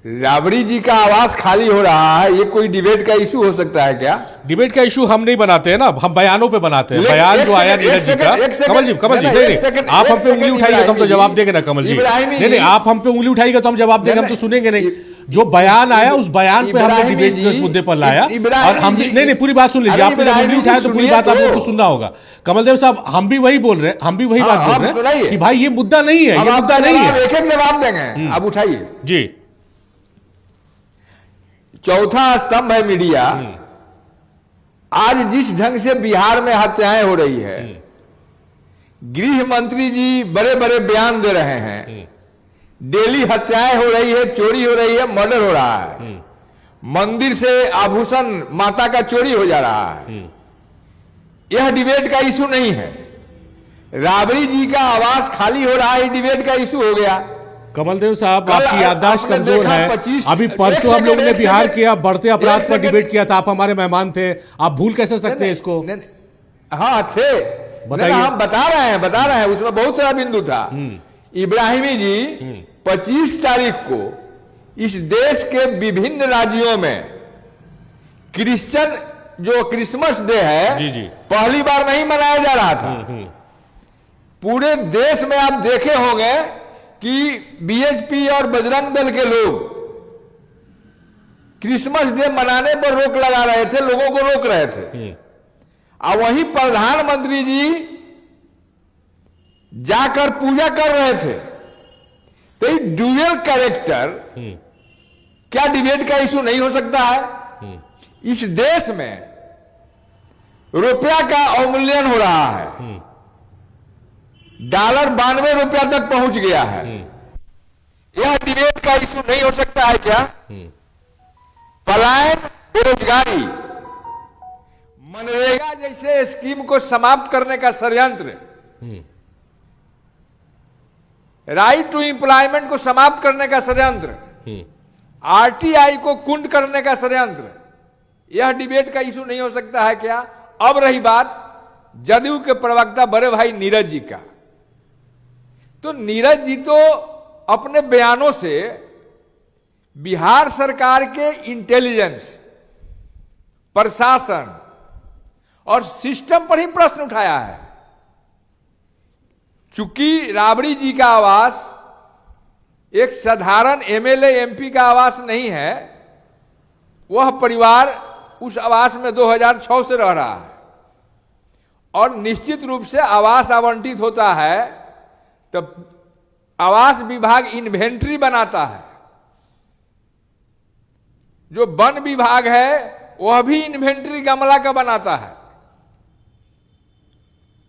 S10: राबड़ी जी का आवास खाली हो रहा है, ये कोई डिबेट का इशू हो सकता है क्या?
S1: डिबेट का इशू हम नहीं बनाते हैं ना, हम बयानों पे बनाते हैं। बयान जो आया नीरज जी का, कमल जी नहीं, आप हम पे उंगली उठाइएगा तो हम तो जवाब देंगे ना कमल जी। नहीं, आप हम पे उंगली उठाइएगा तो हम जवाब देंगे, हम तो सुनेंगे नहीं। जो बयान आया उस बयान पे हमने डिबेट के उस मुद्दे पर लाया, और हम भी नहीं, पूरी बात सुन लीजिए। आपने जब उंगली उठाया तो पूरी बात आपको सुनना होगा। कमलदेव साहब, हम भी वही बोल रहे हैं, हम भी वही बात बोल रहे हैं कि भाई ये मुद्दा नहीं है, ये मुद्दा नहीं है।
S10: एक एक जवाब देंगे, आप उठाइए
S1: जी।
S10: चौथा स्तंभ है मीडिया। आज जिस ढंग से बिहार में हत्याएं हो रही है, गृह मंत्री जी बड़े बड़े बयान दे रहे हैं, डेली हत्याएं हो रही है, चोरी हो रही है, मर्डर हो रहा है, मंदिर से आभूषण माता का चोरी हो जा रहा है। यह डिबेट का इशू नहीं है। राबड़ी जी का आवास खाली हो रहा है, डिबेट का इशू हो गया।
S1: कमलदेव साहब, आपकी याददाश्त कमजोर है। अभी परसों हम लोगों ने बिहार के बढ़ते अपराध पर डिबेट किया था, आप हमारे मेहमान थे, आप भूल कैसे सकते हैं इसको?
S10: हाँ थे,
S1: बताइए।
S10: हम बता रहे हैं, उसमें बहुत सारा बिंदु था। इब्राहिमी जी 25 तारीख को इस देश के विभिन्न राज्यों में क्रिश्चियन जो क्रिसमस डे है,
S1: जी जी,
S10: पहली बार नहीं मनाया जा रहा था। पूरे देश में आप देखे होंगे कि बीएचपी और बजरंग दल के लोग क्रिसमस डे मनाने पर रोक लगा रहे थे, लोगों को रोक रहे थे। और वहीं प्रधानमंत्री जी जाकर पूजा कर रहे थे। तो ये ड्यूअल कैरेक्टर क्या डिबेट का इशू नहीं हो सकता है? इस देश में रुपया का अवमूल्यन हो रहा है, डॉलर 92 रुपया तक पहुंच गया है। यह डिबेट का इशू नहीं हो सकता है क्या? पलायन, बेरोजगारी, मनरेगा जैसे स्कीम को समाप्त करने का षड्यंत्र, राइट टू एम्प्लॉयमेंट को समाप्त करने का षड्यंत्र, आरटीआई को कुंड करने का षड्यंत्र, यह डिबेट का इशू नहीं हो सकता है क्या? अब रही बात जदयू के प्रवक्ता बड़े भाई नीरज जी का, तो नीरज जी तो अपने बयानों से बिहार सरकार के इंटेलिजेंस, प्रशासन और सिस्टम पर ही प्रश्न उठाया है। चूंकि राबड़ी जी का आवास एक साधारण एमएलए एमपी का आवास नहीं है, वह परिवार उस आवास में 2006 से रह रहा है, और निश्चित रूप से आवास आवंटित होता है तब आवास विभाग इन्वेंट्री बनाता है। जो वन विभाग है वह भी इन्वेंट्री गमला का बनाता है।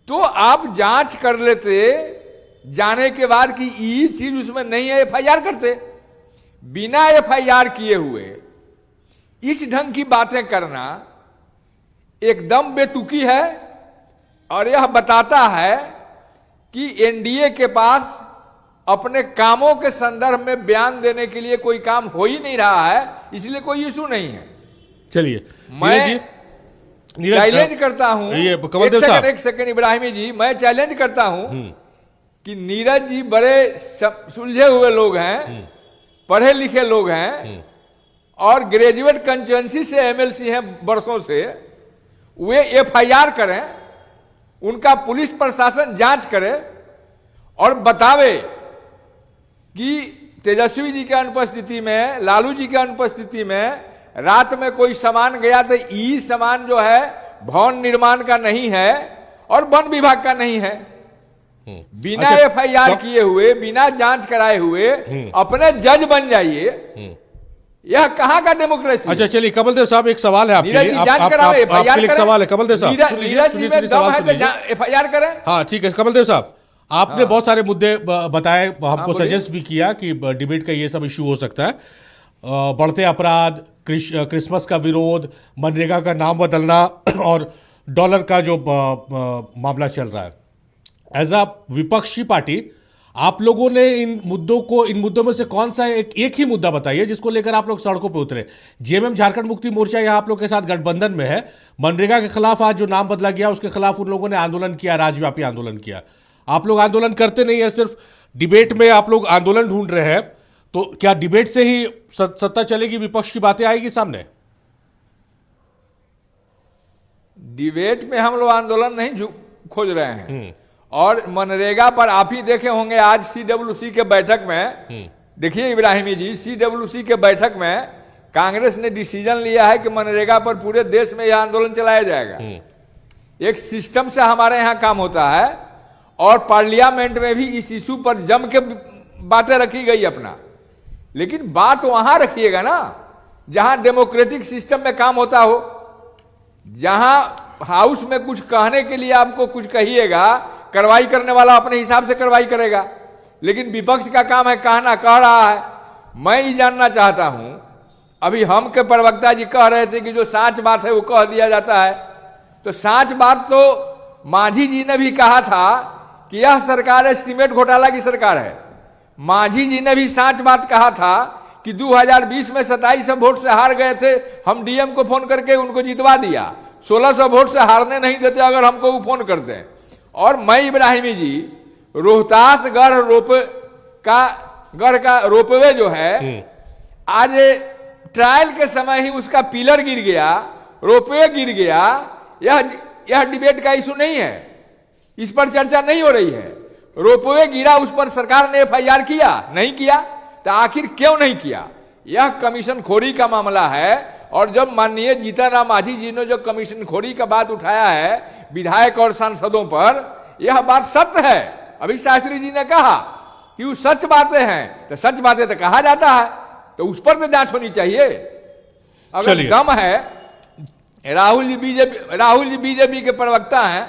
S10: तो आप जांच कर लेते, जाने के बाद कि ये चीज उसमें नहीं है, एफआईआर करते। बिना एफआईआर किए हुए इस ढंग की बातें करना एकदम बेतुकी है, और यह बताता है कि एनडीए के पास अपने कामों के संदर्भ में बयान देने के लिए कोई काम हो ही नहीं रहा है, इसलिए कोई इशू नहीं है।
S1: चलिए,
S10: मैं चैलेंज करता हूं, एक सेकंड इब्राहिमी जी, मैं चैलेंज करता हूं कि नीरज जी बड़े सुलझे हुए लोग हैं, पढ़े लिखे लोग हैं, और ग्रेजुएट कंस्टिट्यूएंसी से एमएलसी हैं वर्षों से, वे एफआईआर करें, उनका पुलिस प्रशासन जांच करे और बतावे कि तेजस्वी जी की अनुपस्थिति में, लालू जी की अनुपस्थिति में रात में कोई सामान गया तो ई सामान जो है भवन निर्माण का नहीं है और वन विभाग का नहीं है। बिना
S1: अच्छा,
S10: एफआईआर किए हुए, बिना जांच कराए हुए अपने जज बन जाइए, यह कहां का डेमोक्रेसी?
S1: अच्छा चलिए कमलदेव साहब, एक सवाल है आपके
S10: नीरज
S1: लिए।
S10: जी जांच करावे,
S1: आपके लिए एक सवाल है कमलदेव साहब।
S10: नीरज जी में दम है तो एफआईआर करें।
S1: हाँ ठीक है कमलदेव साहब, आपने बहुत सारे मुद्दे बताए, हमको सजेस्ट भी किया कि डिबेट का ये सब इश्यू हो सकता है। बढ़ते अपराध, क्रिसमस का विरोध, मनरेगा का नाम बदलना और डॉलर का जो मामला चल रहा है। एज अ विपक्षी पार्टी आप लोगों ने इन मुद्दों में से कौन सा एक ही मुद्दा बताइए जिसको लेकर आप लोग सड़कों पे उतरे। जेएमएम झारखंड मुक्ति मोर्चा यहां आप लोग के साथ गठबंधन में है। मनरेगा के खिलाफ आज जो नाम बदला गया उसके खिलाफ उन लोगों ने आंदोलन किया, राज्यव्यापी आंदोलन किया। आप लोग आंदोलन करते नहीं है, सिर्फ डिबेट में आप लोग आंदोलन ढूंढ रहे हैं। तो क्या डिबेट से ही सत्ता चलेगी, विपक्ष की बातें आएगी सामने?
S10: डिबेट में हम लोग आंदोलन नहीं खोज रहे हैं। और मनरेगा पर आप ही देखे होंगे आज सीडब्ल्यूसी के बैठक में, देखिए इब्राहिमी जी, सीडब्ल्यूसी के बैठक में कांग्रेस ने डिसीजन लिया है कि मनरेगा पर पूरे देश में यह आंदोलन चलाया जाएगा। एक सिस्टम से हमारे यहाँ काम होता है और पार्लियामेंट में भी इस इशू पर जम के बातें रखी गई अपना। लेकिन बात वहां रखिएगा ना जहां डेमोक्रेटिक सिस्टम में काम होता हो, जहां हाउस में कुछ कहने के लिए आपको कुछ कहिएगा, कार्रवाई करने वाला अपने हिसाब से कार्रवाई करेगा। लेकिन विपक्ष का काम है कहना, कह रहा है। मैं ये जानना चाहता हूं, अभी हम के प्रवक्ता जी कह रहे थे कि जो सच बात है वो कह दिया जाता है। तो सच बात तो मांझी जी ने भी कहा था कि यह सरकार एस्टीमेट घोटाला की सरकार है। मांझी जी ने भी सच बात कहा था कि 2020 में 2700 वोट से हार गए थे, हम डीएम को फोन करके उनको जितवा दिया। 1600 वोट से हारने नहीं देते अगर हमको वो फोन करते हैं। और मैं इब्राहिमी जी, रोहतास गढ़ का रोपवे जो है, आज ट्रायल के समय ही उसका पिलर गिर गया, रोपवे गिर गया। यह डिबेट का इशू नहीं है, इस पर चर्चा नहीं हो रही है। रोपवे गिरा, उस पर सरकार ने एफआईआर किया? नहीं किया। तो आखिर क्यों नहीं किया? यह कमीशन खोरी का मामला है। और जब माननीय जीतन राम मांझी जी ने जो कमीशन खोरी का बात उठाया है विधायक और सांसदों पर, यह बात सत्य है। अभी शास्त्री जी ने कहा कि वो सच बातें हैं, तो सच बातें तो कहा जाता है, तो उस पर तो जांच होनी चाहिए। अगर दम है, राहुल जी बीजेपी के प्रवक्ता हैं,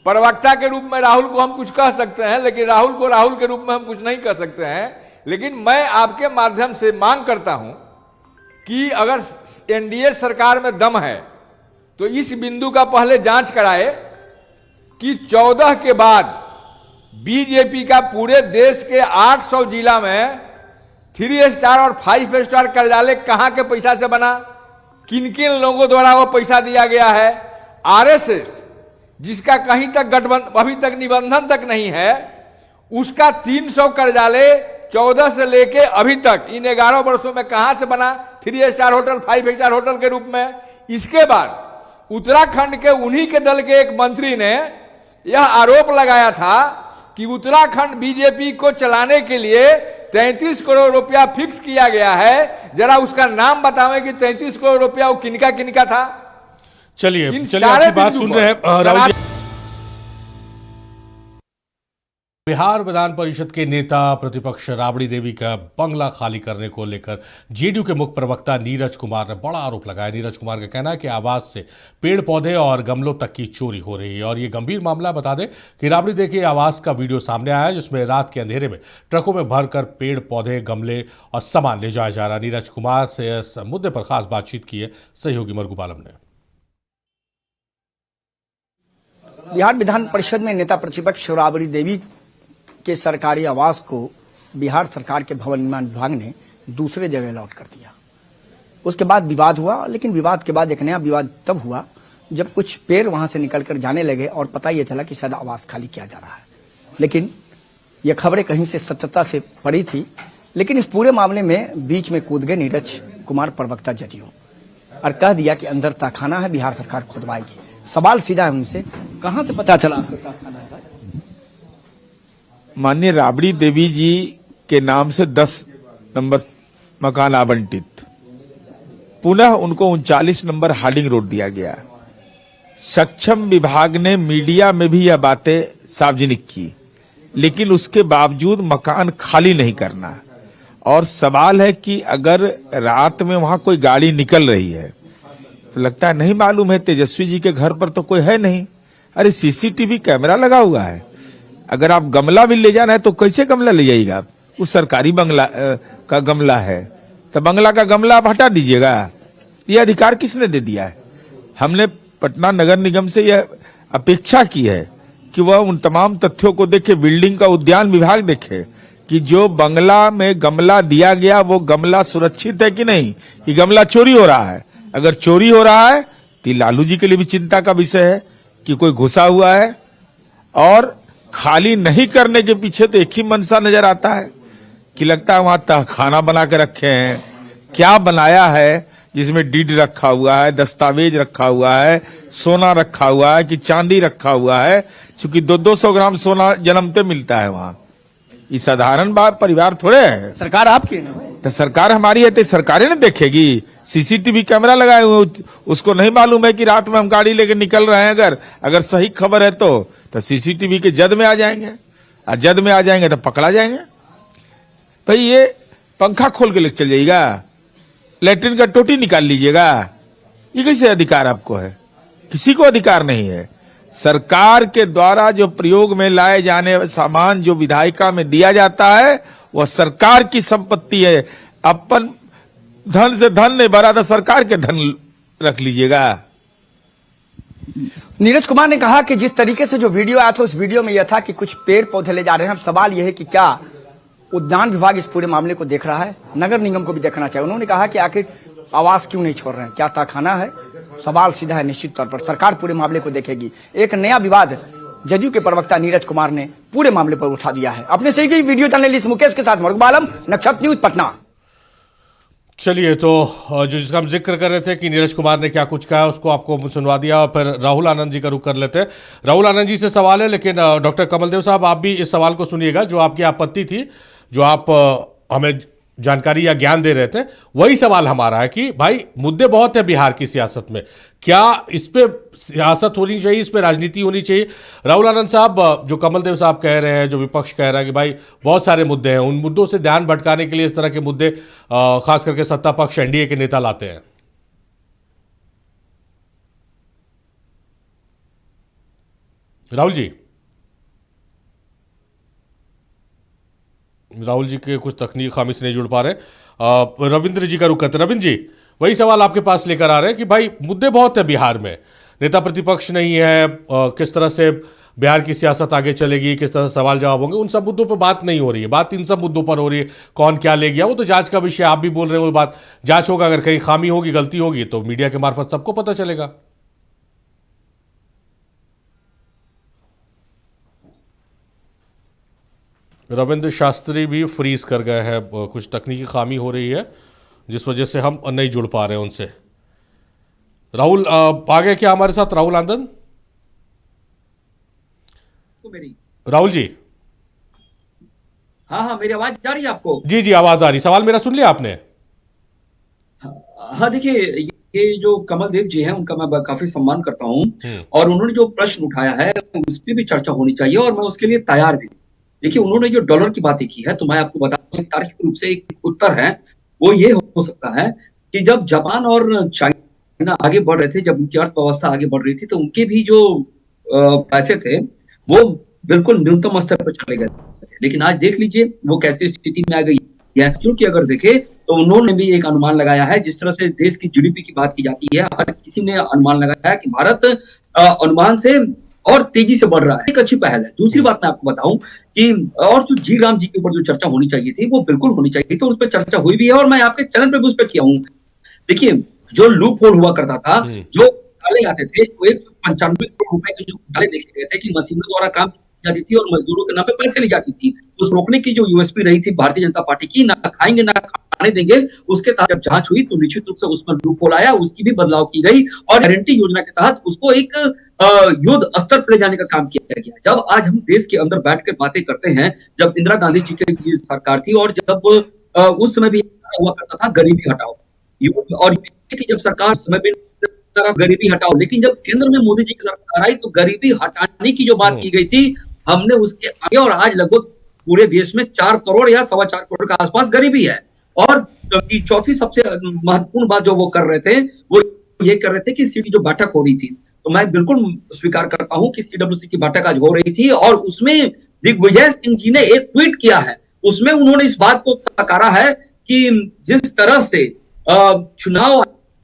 S10: प्रवक्ता के रूप में राहुल को हम कुछ कह सकते हैं, लेकिन राहुल को राहुल के रूप में हम कुछ नहीं कह सकते हैं। लेकिन मैं आपके माध्यम से मांग करता हूं कि अगर एनडीए सरकार में दम है तो इस बिंदु का पहले जांच कराए कि 14 के बाद बीजेपी का पूरे देश के 800 जिला में 3 स्टार और 5 स्टार कार्यालय कहां के पैसा से बना, किन किन लोगों द्वारा वो पैसा दिया गया है। आरएसएस जिसका कहीं तक अभी तक निबंधन तक नहीं है, उसका 300 कार्यालय 14 से लेके अभी तक इन 11 वर्षों में कहां से बना, 3 स्टार होटल, 5 स्टार होटल के रूप में। इसके बाद उत्तराखंड के उन्हीं के दल के एक मंत्री ने यह आरोप लगाया था कि उत्तराखंड बीजेपी को चलाने के लिए 33 करोड़ रुपया फिक्स किया गया है। जरा उसका नाम बतावें कि 33 करोड़ रुपया वो किनका था।
S1: चलिए आपकी बात सुन रहे हैं राहुल जी। बिहार विधान परिषद के नेता प्रतिपक्ष राबड़ी देवी का बंगला खाली करने को लेकर जेडीयू के मुख्य प्रवक्ता नीरज कुमार ने बड़ा आरोप लगाया। नीरज कुमार का कहना है कि आवास से पेड़ पौधे और गमलों तक की चोरी हो रही है। और ये गंभीर मामला, बता दें कि राबड़ी देवी के आवास का वीडियो सामने आया है जिसमें रात के अंधेरे में ट्रकों में भरकर पेड़ पौधे, गमले और सामान ले जाया जा रहा है। नीरज कुमार से इस मुद्दे पर खास बातचीत की है सहयोगी मरगू बालम ने।
S6: बिहार विधान परिषद में नेता प्रतिपक्ष राबड़ी देवी के सरकारी आवास को बिहार सरकार के भवन निर्माण विभाग ने दूसरे जगह अलॉट कर दिया। उसके बाद विवाद हुआ, लेकिन विवाद के बाद एक नया विवाद तब हुआ जब कुछ पेड़ वहां से निकलकर जाने लगे और पता यह चला कि शायद आवास खाली किया जा रहा है। लेकिन यह खबरें कहीं से सत्यता से पड़ी थी। लेकिन इस पूरे मामले में बीच में कूद गए नीरज कुमार, प्रवक्ता जदयू, और कह दिया कि अंदर तहखाना है, बिहार सरकार खुदवाएगी। सवाल सीधा है उनसे, कहां से पता चला तहखाना है?
S3: माननीय राबड़ी देवी जी के नाम से 10 नंबर मकान आवंटित, पुनः उनको 39 नंबर हार्डिंग रोड दिया गया। सक्षम विभाग ने मीडिया में भी यह बातें सार्वजनिक की, लेकिन उसके बावजूद मकान खाली नहीं करना। और सवाल है कि अगर रात में वहां कोई गाड़ी निकल रही है तो लगता है नहीं मालूम है तेजस्वी जी के घर पर तो कोई है नहीं। अरे सीसीटीवी कैमरा लगा हुआ है। अगर आप गमला भी ले जाना है तो कैसे गमला ले जाइएगा आप? वो सरकारी बंगला का गमला है, तो बंगला का गमला आप हटा दीजिएगा। ये अधिकार किसने दे दिया है? हमने पटना नगर निगम से यह अपेक्षा की है कि वह उन तमाम तथ्यों को देखे, बिल्डिंग का उद्यान विभाग देखे कि जो बंगला में गमला दिया गया वो गमला सुरक्षित है कि नहीं, कि गमला चोरी हो रहा है। अगर चोरी हो रहा है तो लालू जी के लिए भी चिंता का विषय है कि कोई घुसा हुआ है। और खाली नहीं करने के पीछे तो एक ही मंशा नजर आता है कि लगता है वहां तहखाना बना के रखे हैं। क्या बनाया है जिसमें डीड रखा हुआ है, दस्तावेज रखा हुआ है, सोना रखा हुआ है कि चांदी रखा हुआ है? क्योंकि 200 ग्राम सोना जन्मते मिलता है वहां। ये साधारण बात परिवार थोड़े है।
S6: सरकार आपकी है ना?
S3: तो सरकार हमारी है तो सरकारें ना देखेगी। सीसीटीवी कैमरा लगाए हुए, उसको नहीं मालूम है कि रात में हम गाड़ी लेके निकल रहे हैं। अगर सही खबर है तो सीसीटीवी के जद में आ जाएंगे, और जद में आ जाएंगे तो पकड़ा जाएंगे। भाई ये पंखा खोल के लेके चल जाइएगा, लेटरिन का टोटी निकाल लीजिएगा, ये कैसे अधिकार आपको है? किसी को अधिकार नहीं है। सरकार के द्वारा जो प्रयोग में लाए जाने सामान जो विधायिका में दिया जाता है वह सरकार की संपत्ति है। अपन धन से धन नहीं भरा था, सरकार के धन रख लीजिएगा।
S6: नीरज कुमार ने कहा कि जिस तरीके से जो वीडियो आया था उस वीडियो में यह था कि कुछ पेड़ पौधे ले जा रहे हैं। अब सवाल यह है कि क्या उद्यान विभाग इस पूरे मामले को देख रहा है? नगर निगम को भी देखना चाहिए। उन्होंने कहा कि आखिर आवास क्यों नहीं छोड़ रहे हैं? क्या तहखाना है? सवाल सीधा है। निश्चित तौर पर सरकार पूरे मामले को देखेगी। एक नया विवाद जदयू के प्रवक्ता नीरज कुमार ने पूरे मामले पर उठा दिया है। अपने से वीडियो जर्नलिस्ट मुकेश के साथ मरगुब आलम, नक्षत्र न्यूज, पटना।
S1: चलिए, तो जो जिसका हम जिक्र कर रहे थे कि नीरज कुमार ने क्या कुछ कहा उसको आपको सुनवा दिया। और फिर राहुल आनंद जी का रुख कर लेते हैं। राहुल आनंद जी से सवाल है, लेकिन डॉक्टर कमलदेव साहब आप भी इस सवाल को सुनिएगा। जो आपकी आपत्ति थी, जो आप हमें जानकारी या ज्ञान दे रहे थे, वही सवाल हमारा है कि भाई मुद्दे बहुत है बिहार की सियासत में, क्या इस पे सियासत होनी चाहिए, इस पे राजनीति होनी चाहिए? राहुल आनंद साहब, जो कमलदेव साहब कह रहे हैं, जो विपक्ष कह रहा है कि भाई बहुत सारे मुद्दे हैं, उन मुद्दों से ध्यान भटकाने के लिए इस तरह के मुद्दे खास करके सत्ता पक्ष एनडीए के नेता लाते हैं। राहुल जी के कुछ तकनीकी खामी से नहीं जुड़ पा रहे। रविंद्र जी का रुख करते। रविंद्र जी, वही सवाल आपके पास लेकर आ रहे हैं कि भाई मुद्दे बहुत है बिहार में, नेता प्रतिपक्ष नहीं है, किस तरह से बिहार की सियासत आगे चलेगी, किस तरह से सवाल जवाब होंगे, उन सब मुद्दों पर बात नहीं हो रही है। बात इन सब मुद्दों पर हो रही है। कौन क्या ले गया वो तो जांच का विषय, आप भी बोल रहे हो, वो बात जांच होगा। अगर कहीं खामी होगी, गलती होगी तो मीडिया के मार्फत सबको पता चलेगा। रविंद्र शास्त्री भी फ्रीज कर गए हैं, कुछ तकनीकी खामी हो रही है जिस वजह से हम नहीं जुड़ पा रहे हैं उनसे। राहुल आ गए क्या हमारे साथ? राहुल आनंद, राहुल जी।
S7: हाँ, मेरी आवाज जा रही है आपको?
S1: जी जी, आवाज आ रही। सवाल मेरा सुन लिया आपने?
S7: हाँ, देखिए, ये जो कमलदेव जी हैं उनका मैं काफी सम्मान करता हूँ, और उन्होंने जो प्रश्न उठाया है उस पर भी चर्चा होनी चाहिए, और मैं उसके लिए तैयार भी। देखिए, उन्होंने जो डॉलर की बातें की है तो मैं आपको बता दूं, तार्किक रूप से एक उत्तर है, वो ये हो सकता है कि जब जापान और चाइना आगे बढ़ रहे थे, जब उनकी अर्थव्यवस्था आगे बढ़ रही थी, तो उनके भी जो पैसे थे वो बिल्कुल न्यूनतम स्तर पर चले गए थे। लेकिन आज देख लीजिए वो कैसी स्थिति में आ गई है। क्योंकि अगर देखे तो उन्होंने भी एक अनुमान लगाया है, जिस तरह से देश की जीडीपी की बात की जाती है, हर किसी ने अनुमान लगाया है कि भारत अनुमान से और तेजी से बढ़ रहा है। एक अच्छी पहल है। दूसरी बात मैं आपको बताऊं कि और जो जी राम जी के ऊपर जो चर्चा होनी चाहिए थी वो बिल्कुल होनी चाहिए थी, उस पर चर्चा हुई भी है, और मैं आपके चैनल पे भी उस पर किया हूँ। देखिए, जो लूप होल हुआ करता था, जो घोटाले आते थे, वो 195 करोड़ रुपए के जो घोटाले देखे गए थे कि मशीनों द्वारा काम जाती थी और मजदूरों के नाम पे पैसे ली जाती थी, उस रोकने की जो यूएसपी रही थी भारतीय जनता पार्टी की, ना खाएंगे ना खाने देंगे, उसके तहत जब जांच हुई तो निश्चित रूप से उसमें लूप होल आया, उसकी भी बदलाव की गई, और गारंटी योजना के तहत उसको एक युद्ध स्तर पर ले जाने का काम किया गया। जब आज हम देश के अंदर बैठ कर बातें करते हैं, जब इंदिरा गांधी जी की सरकार थी और जब उस समय भी हुआ करता था गरीबी हटाओ, और कि जब सरकार समय पे गरीबी हटाओ, लेकिन जब केंद्र में मोदी जी की सरकार आई तो गरीबी हटाने की जो बात की गई थी, हमने उसके आगे और आज लगभग पूरे देश में 4 करोड़ या 4.25 करोड़ के आसपास गरीबी है। और चौथी सबसे महत्वपूर्ण बात जो वो कर रहे थे, वो ये कर रहे थे कि सीडी जो बैठक हो रही थी, तो मैं बिल्कुल स्वीकार करता हूं कि सीडब्ल्यूसी की बैठक आज हो रही थी और उसमें दिग्विजय सिंह जी ने एक ट्वीट किया है। उसमें उन्होंने इस बात को साकारा है कि जिस तरह से चुनाव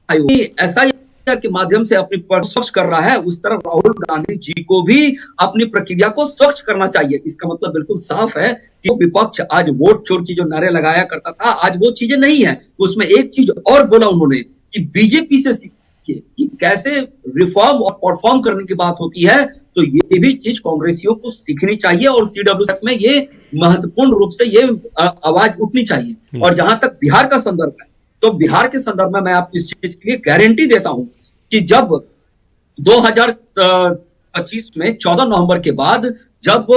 S7: आयोग एसआईआर के माध्यम से अपनी स्वच्छ कर रहा है, उस तरह राहुल गांधी जी को भी अपनी प्रक्रिया को स्वच्छ करना चाहिए। इसका मतलब बिल्कुल साफ है कि विपक्ष आज वोट चोर की जो नारे लगाया करता था, आज वो चीजें नहीं है। उसमें एक चीज और बोला उन्होंने कि बीजेपी से सीखिए कि कैसे रिफॉर्म और परफॉर्म करने की बात होती है, तो ये भी चीज कांग्रेसियों को सीखनी चाहिए और सीडब्ल्यूसी में ये महत्वपूर्ण रूप से ये आवाज उठनी चाहिए। और जहां तक बिहार का संदर्भ है, तो बिहार के संदर्भ में मैं आपको इस चीज के लिए गारंटी देता हूं कि जब 2025 में 14 नवंबर के बाद जब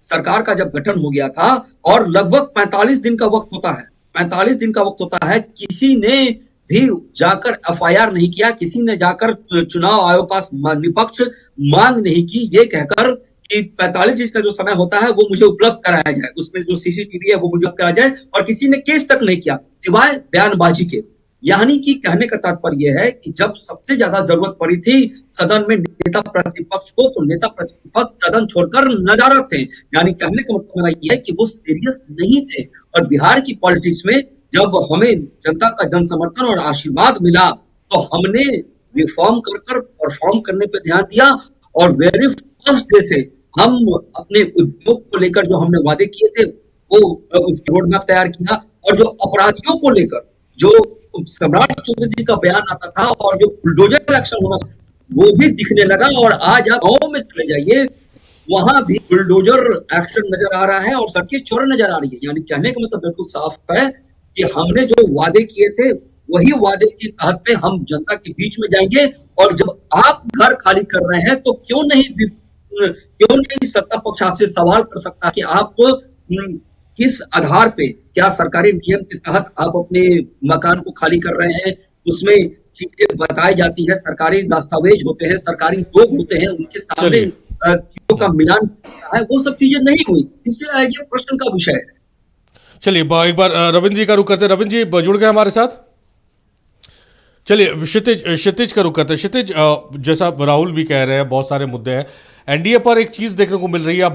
S7: सरकार का जब गठन हो गया था और लगभग 45 दिन का वक्त होता है, 45 दिन का वक्त होता है, किसी ने भी जाकर एफआईआर नहीं किया, किसी ने जाकर चुनाव आयोग पास निष्पक्ष मांग नहीं की, ये कहकर कि 45 दिन का जो समय होता है वो मुझे उपलब्ध कराया जाए, उसमें जो सीसीटीवी है वो मुझे उपलब्ध कराया जाए, और किसी ने केस तक नहीं किया सिवाय बयानबाजी के। यानी कि कहने का तात्पर्य यह है कि जब सबसे ज्यादा जरूरत पड़ी थी सदन में नेता प्रतिपक्ष को, तो नेता प्रतिपक्ष सदन छोड़कर नदारद थे। यानी कहने का मतलब मेरा यह है कि वो सीरियस नहीं थे। और बिहार की पॉलिटिक्स में जब हमें जनता का जन समर्थन और आशीर्वाद मिला, तो हमने रिफॉर्म कर परफॉर्म करने पे ध्यान दिया और वेरी फर्स्ट डे से हम अपने उद्योग को लेकर जो हमने वादे किए थे वो उसकी रोड मैप तैयार किया, और जो अपराधियों को लेकर जो सम्राट चौधरी जी का बयान आता था और जो बुलडोजर एक्शन होना वो भी दिखने लगा। और आज आप गाँव में चले जाइए, वहां भी बुलडोजर एक्शन नजर आ रहा है और सड़कें चौड़ी नजर आ रही है। यानी कहने का मतलब बिल्कुल साफ है कि हमने जो वादे किए थे वही वादे के तहत पे हम जनता के बीच में जाएंगे। और जब आप घर खाली कर रहे हैं तो क्यों नहीं सत्ता पक्ष आपसे सवाल कर सकता कि आप किस आधार पे, क्या सरकारी नियम के तहत आप अपने मकान को खाली कर रहे हैं, उसमें चीजें बताई जाती है, सरकारी दस्तावेज होते हैं, सरकारी लोग होते हैं, उनके सामने चीजों का मिलान है, वो सब चीजें नहीं हुई। इसलिए ये प्रश्न का विषय है।
S1: चलिए एक बार रविंद्र जी का रुख करते हैं। रविंद्र जी जुड़ गए हमारे साथ। चलिए क्षितिज का रुख करते हैं। क्षितिज, जैसा राहुल भी कह रहे हैं, बहुत सारे मुद्दे हैं। एनडीए पर एक चीज देखने को मिल रही है,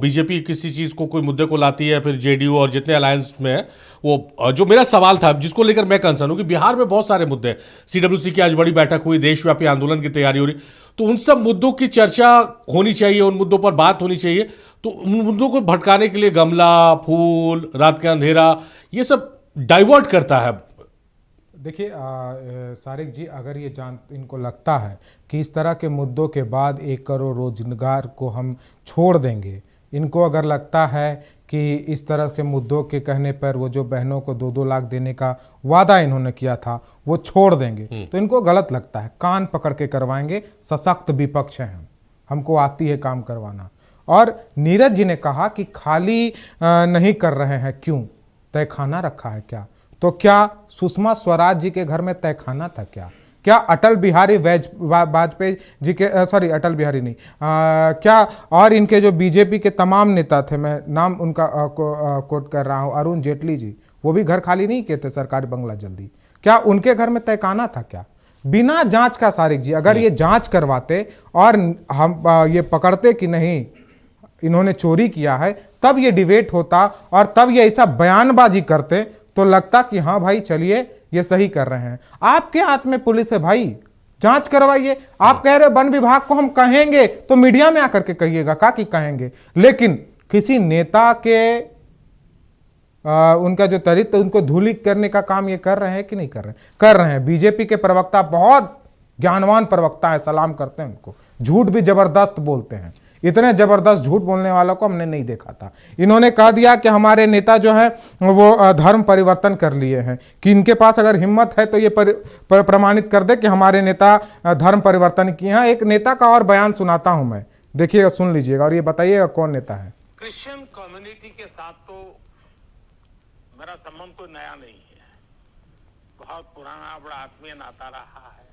S1: बीजेपी किसी चीज को, कोई मुद्दे को लाती है, फिर जेडीयू और जितने अलायंस में है वो, जो मेरा सवाल था जिसको लेकर मैं कंसर्न हूं कि बिहार में बहुत सारे मुद्दे हैं। सीडब्ल्यूसी की आज बड़ी बैठक हुई, देशव्यापी आंदोलन की तैयारी हो रही, तो उन सब मुद्दों की चर्चा होनी चाहिए, उन मुद्दों पर बात होनी चाहिए। तो उन मुद्दों को भटकाने के लिए गमला, फूल, रात का अंधेरा, ये सब डाइवर्ट करता है।
S9: देखिए सारिक जी, अगर ये इनको लगता है कि इस तरह के मुद्दों के बाद 1 करोड़ रोजगार को हम छोड़ देंगे, इनको अगर लगता है कि इस तरह के मुद्दों के कहने पर वो जो बहनों को 2-2 लाख देने का वादा इन्होंने किया था वो छोड़ देंगे, तो इनको गलत लगता है। कान पकड़ के करवाएंगे, सशक्त विपक्ष हैं हमको आती है काम करवाना। और नीरज जी ने कहा कि खाली नहीं कर रहे हैं, क्यों? तहखाना रखा है क्या? तो क्या सुषमा स्वराज जी के घर में तहखाना था क्या? क्या अटल बिहारी वाजपेयी जी के, सॉरी अटल बिहारी नहीं, क्या और इनके जो बीजेपी के तमाम नेता थे, मैं नाम उनका कोट कर रहा हूँ, अरुण जेटली जी, वो भी घर खाली नहीं किए थे सरकारी बंगला जल्दी? क्या उनके घर में तहखाना था क्या? बिना जांच का सारिक जी, अगर ये जांच करवाते और हम ये पकड़ते कि नहीं इन्होंने चोरी किया है, तब ये डिबेट होता और तब ये ऐसा बयानबाजी करते तो लगता कि हाँ भाई चलिए ये सही कर रहे हैं। आपके हाथ में पुलिस है भाई, जांच करवाइए। आप कह रहे वन विभाग को हम कहेंगे तो मीडिया में आकर के कहिएगा का कि कहेंगे, लेकिन किसी नेता के उनका जो चरित्र, उनको धूलित करने का काम ये कर रहे हैं कि नहीं कर रहे हैं? कर रहे हैं। बीजेपी के प्रवक्ता बहुत ज्ञानवान प्रवक्ता है, सलाम करते हैं उनको। झूठ भी जबरदस्त बोलते हैं, इतने जबरदस्त झूठ बोलने वालों को हमने नहीं देखा था। इन्होंने कह दिया कि हमारे नेता जो है वो धर्म परिवर्तन कर लिए हैं, कि इनके पास अगर हिम्मत है तो ये प्रमाणित कर दे कि हमारे नेता धर्म परिवर्तन किए हैं। एक नेता का और बयान सुनाता हूं मैं, देखिएगा, सुन लीजिएगा और ये बताइएगा कौन नेता है।
S11: क्रिश्चियन कम्युनिटी के साथ तो मेरा संबंध कोई नया नहीं है, बहुत पुराना बड़ा आत्मीय नाता रहा है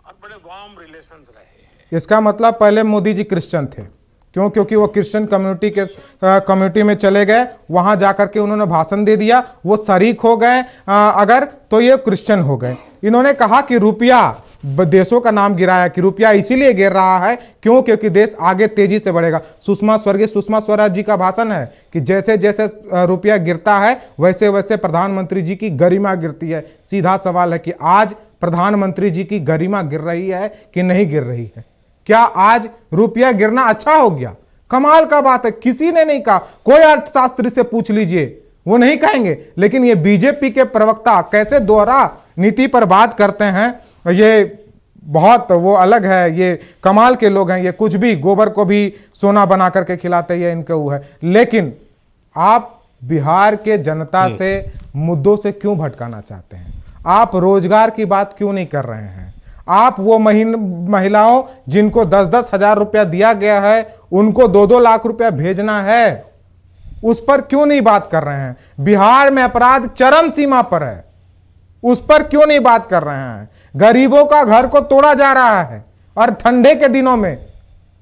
S11: और बड़े वार्म रिलेशंस रहे हैं।
S9: इसका मतलब पहले मोदी जी क्रिश्चियन थे, क्यों? क्योंकि वो क्रिश्चियन कम्युनिटी में चले गए, वहां जाकर के उन्होंने भाषण दे दिया, वो शरीक हो गए अगर, तो ये क्रिश्चियन हो गए। इन्होंने कहा कि रुपया, देशों का नाम गिराया कि रुपया इसीलिए गिर रहा है क्यों? क्योंकि देश आगे तेजी से बढ़ेगा। स्वर्गीय सुषमा स्वराज जी का भाषण है कि जैसे जैसे रुपया गिरता है वैसे वैसे प्रधानमंत्री जी की गरिमा गिरती है। सीधा सवाल है कि आज प्रधानमंत्री जी की गरिमा गिर रही है कि नहीं गिर रही है? क्या आज रुपया गिरना अच्छा हो गया? कमाल का बात है, किसी ने नहीं कहा। कोई अर्थशास्त्री से पूछ लीजिए, वो नहीं कहेंगे। लेकिन ये बीजेपी के प्रवक्ता कैसे दोहरा नीति पर बात करते हैं, ये बहुत वो अलग है। ये कमाल के लोग हैं, ये कुछ भी, गोबर को भी सोना बना करके खिलाते हैं, इनका वो है। लेकिन आप बिहार के जनता से मुद्दों से क्यों भटकाना चाहते हैं? आप रोजगार की बात क्यों नहीं कर रहे हैं? आप वो महिलाओं जिनको 10-10 हजार रुपया दिया गया है, उनको 2-2 लाख रुपया भेजना है, उस पर क्यों नहीं बात कर रहे हैं? बिहार में अपराध चरम सीमा पर है, उस पर क्यों नहीं बात कर रहे हैं? गरीबों का घर को तोड़ा जा रहा है और ठंडे के दिनों में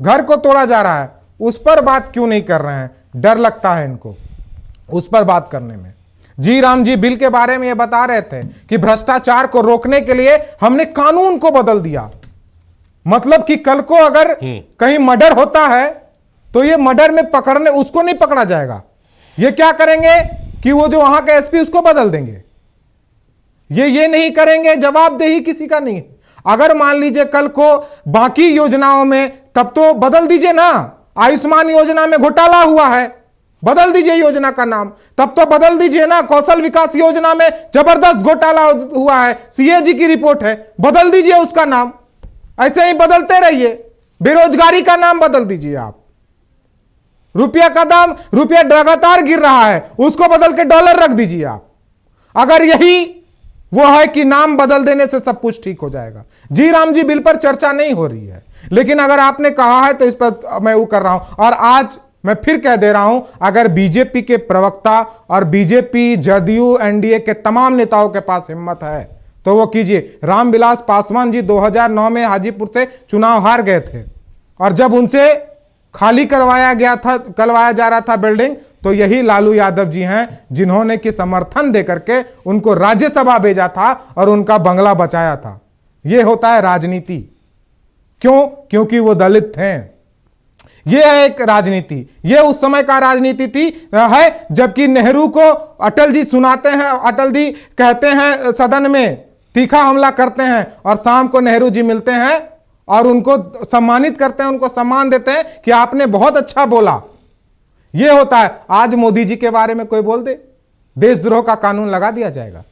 S9: घर को तोड़ा जा रहा है, उस पर बात क्यों नहीं कर रहे हैं? डर लगता है इनको उस पर बात करने में। जी राम जी बिल के बारे में ये बता रहे थे कि भ्रष्टाचार को रोकने के लिए हमने कानून को बदल दिया। मतलब कि कल को अगर कहीं मर्डर होता है तो ये मर्डर में पकड़ने उसको नहीं पकड़ा जाएगा। ये क्या करेंगे कि वो जो वहां का एसपी उसको बदल देंगे। ये नहीं करेंगे, जवाबदेही किसी का नहीं है। अगर मान लीजिए कल को बाकी योजनाओं में, तब तो बदल दीजिए ना। आयुष्मान योजना में घोटाला हुआ है, बदल दीजिए योजना का नाम। तब तो बदल दीजिए ना। कौशल विकास योजना में जबरदस्त घोटाला हुआ है, सीएजी की रिपोर्ट है, बदल दीजिए उसका नाम। ऐसे ही बदलते रहिए। बेरोजगारी का नाम बदल दीजिए आप। रुपया का दाम, रुपया लगातार गिर रहा है, उसको बदल के डॉलर रख दीजिए आप। अगर यही वो है कि नाम बदल देने से सब कुछ ठीक हो जाएगा। जी राम जी बिल पर चर्चा नहीं हो रही है, लेकिन अगर आपने कहा है तो इस पर मैं वो कर रहा हूं। और आज मैं फिर कह दे रहा हूं, अगर बीजेपी के प्रवक्ता और बीजेपी, जदयू, एनडीए के तमाम नेताओं के पास हिम्मत है तो वो कीजिए। रामविलास पासवान जी 2009 में हाजीपुर से चुनाव हार गए थे, और जब उनसे खाली करवाया जा रहा था बिल्डिंग, तो यही लालू यादव जी हैं जिन्होंने कि समर्थन देकर के उनको राज्यसभा भेजा था और उनका बंगला बचाया था। यह होता है राजनीति। क्यों? क्योंकि वो दलित थे। यह है एक राजनीति। यह उस समय का राजनीति थी है जबकि नेहरू को अटल जी सुनाते हैं, अटल जी कहते हैं सदन में, तीखा हमला करते हैं, और शाम को नेहरू जी मिलते हैं और उनको सम्मानित करते हैं, उनको सम्मान देते हैं कि आपने बहुत अच्छा बोला। यह होता है। आज मोदी जी के बारे में कोई बोल दे, देशद्रोह का कानून लगा दिया जाएगा।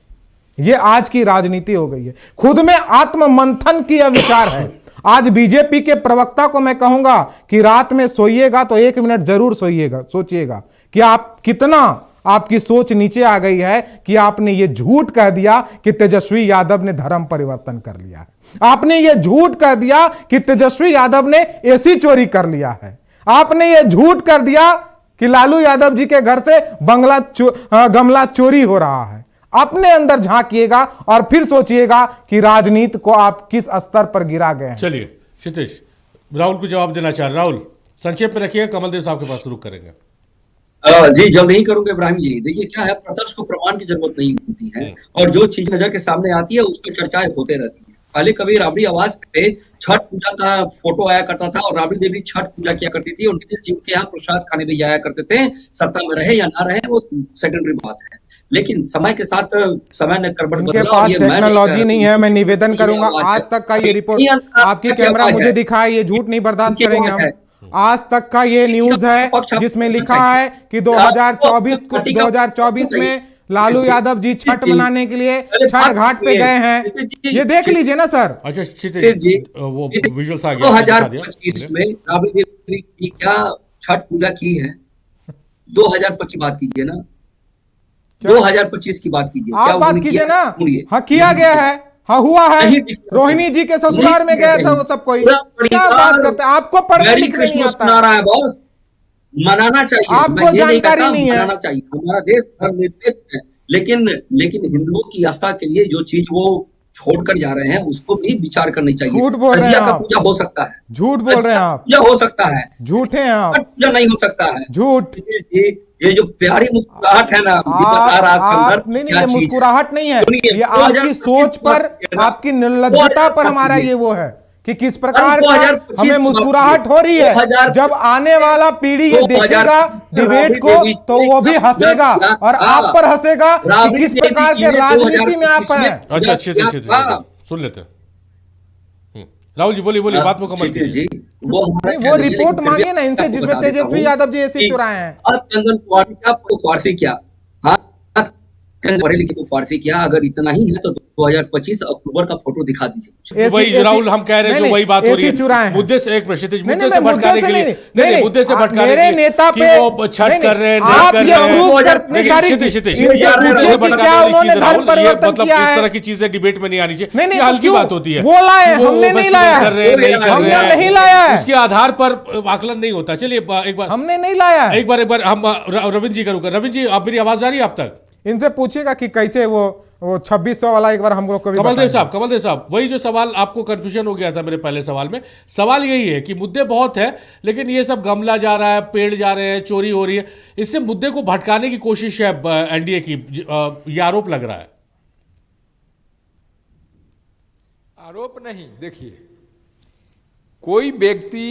S9: यह आज की राजनीति हो गई है। खुद में आत्म मंथन की यह विचार है। आज बीजेपी के प्रवक्ता को मैं कहूंगा कि रात में सोइएगा तो 1 मिनट जरूर सोचिएगा कि आप कितना, आपकी सोच नीचे आ गई है कि आपने ये झूठ कह दिया कि तेजस्वी यादव ने धर्म परिवर्तन कर लिया है। आपने ये झूठ कह दिया कि तेजस्वी यादव ने एसी चोरी कर लिया है। आपने ये झूठ कर दिया कि लालू यादव जी के घर से गमला चोरी हो रहा है। अपने अंदर झांकिएगा और फिर सोचिएगा कि राजनीति को आप किस स्तर पर गिरा गए हैं।
S1: चलिए क्षितिज, राहुल को जवाब देना चाह रहे। राहुल संक्षेप में रखिएगा, कमलदेव साहब के पास शुरू करेंगे।
S7: जी जल्द ही करूंगे इब्राहिम जी। देखिए क्या है, प्रत्यक्ष को प्रमाण की जरूरत नहीं होती है, और जो चीज नजर के सामने आती है उस पर चर्चाएं होते रहती है। पहले कभी राबड़ी आवाज पे छठ पूजा का फोटो आया करता था और राबड़ी देवी छठ पूजा किया करती थी, और नीतीश जी के यहाँ प्रसाद खाने भी जाया करते थे। सत्ता में रहे या ना रहे वो सेकेंडरी बात है, लेकिन समय के साथ समय ने करवट बदला।
S9: इनके पास टेक्नोलॉजी नहीं है। मैं निवेदन करूंगा, आज तक का ये रिपोर्ट आपकी कैमरा मुझे दिखाए, ये झूठ नहीं बर्दाश्त करेंगे हम। आज तक का ये न्यूज है जिसमें लिखा है कि 2024 में लालू यादव जी छठ मनाने के लिए छठ घाट पे गए हैं। ये देख लीजिए ना सर।
S1: अच्छा जी, वो विजुअल्स आ गया।
S7: 2025 में राबड़ी देवी की क्या छठ पूजा की है? 2025 बात कीजिए ना, 2025 की बात कीजिए।
S9: आप बात कीजिए ना। हाँ किया गया है, हाँ हुआ है। रोहिणी जी के ससुराल में गए थे वो सब। कोई क्या बात करते हैं? आपको पढ़ने लिखने नहीं आता है
S7: बॉस। मनाना चाहिए,
S9: आपको जानकारी नहीं है।
S7: मनाना चाहिए। हमारा देश धर्मनिरपेक्ष है, लेकिन हिंदुओं की आस्था के लिए जो चीज वो छोड़कर जा रहे हैं उसको भी विचार करनी चाहिए।
S9: झूठ बोल रहे हैं
S7: तजिया का
S9: आप।
S7: पूजा हो सकता है,
S9: झूठ बोल रहे हैं आप,
S7: पूजा हो सकता है,
S9: झूठे हैं आप,
S7: बट पूजा नहीं हो सकता है।
S9: झूठ।
S7: ये जो प्यारी मुस्कुराहट है ना,
S9: आप नहीं, ये मुस्कुराहट नहीं है, ये आपकी सोच पर, आपकी निर्लज्जता पर हमारा ये वो है कि किस प्रकार का हमें मुस्कुराहट हो रही है। जब आने वाला पीढ़ी ये देखेगा डिबेट को तो वो भी हंसेगा और आप पर हंसेगा कि किस प्रकार के राजनीति में आप हैं।
S1: अच्छा सुन लेते हैं। राहुल जी बोलिए बात मुकम्मल कीजिए।
S7: वो
S9: रिपोर्ट मांगे ना इनसे जिसमें तेजस्वी यादव जी ऐसे चुराए हैं।
S7: फारसी क्या, लिखे को फारसी किया, अगर इतना ही है तो 2025 अक्टूबर का फोटो दिखा दीजिए।
S1: वही राहुल हम कह रहे हैं, जो वही बात हो रही है। मुद्दे से एक मुद्दे से भटकाने के लिए नहीं, मुद्दे से भटकाने
S9: मेरे नेता पे
S1: वो छठ कर रहे हैं,
S9: आप ये प्रूव करने सारी क्या उन्होंने धर्म परिवर्तन किया है।
S1: इस तरह की चीजें डिबेट में नहीं आनी चाहिए,
S9: नहीं
S1: हल्की बात होती है।
S9: वो लाए, हमने नहीं लाया, हमने नहीं लाया,
S1: उसके आधार पर आकलन नहीं होता। चलिए एक बार,
S9: हमने नहीं लाया।
S1: एक बार हम रविंद्र जी का रुका। रविंद्र जी, आप मेरी आवाज आ रही है आप तक?
S9: इनसे पूछिएगा कि कैसे वो 2600 वाला एक बार हम लोग को
S1: कमलदेव साहब, वही जो सवाल आपको कंफ्यूजन हो गया था मेरे पहले सवाल में, सवाल यही है कि मुद्दे बहुत है लेकिन ये सब गमला जा रहा है, पेड़ जा रहे हैं, चोरी हो रही है, इससे मुद्दे को भटकाने की कोशिश है एनडीए की, ये आरोप लग रहा है।
S10: आरोप नहीं, देखिए कोई व्यक्ति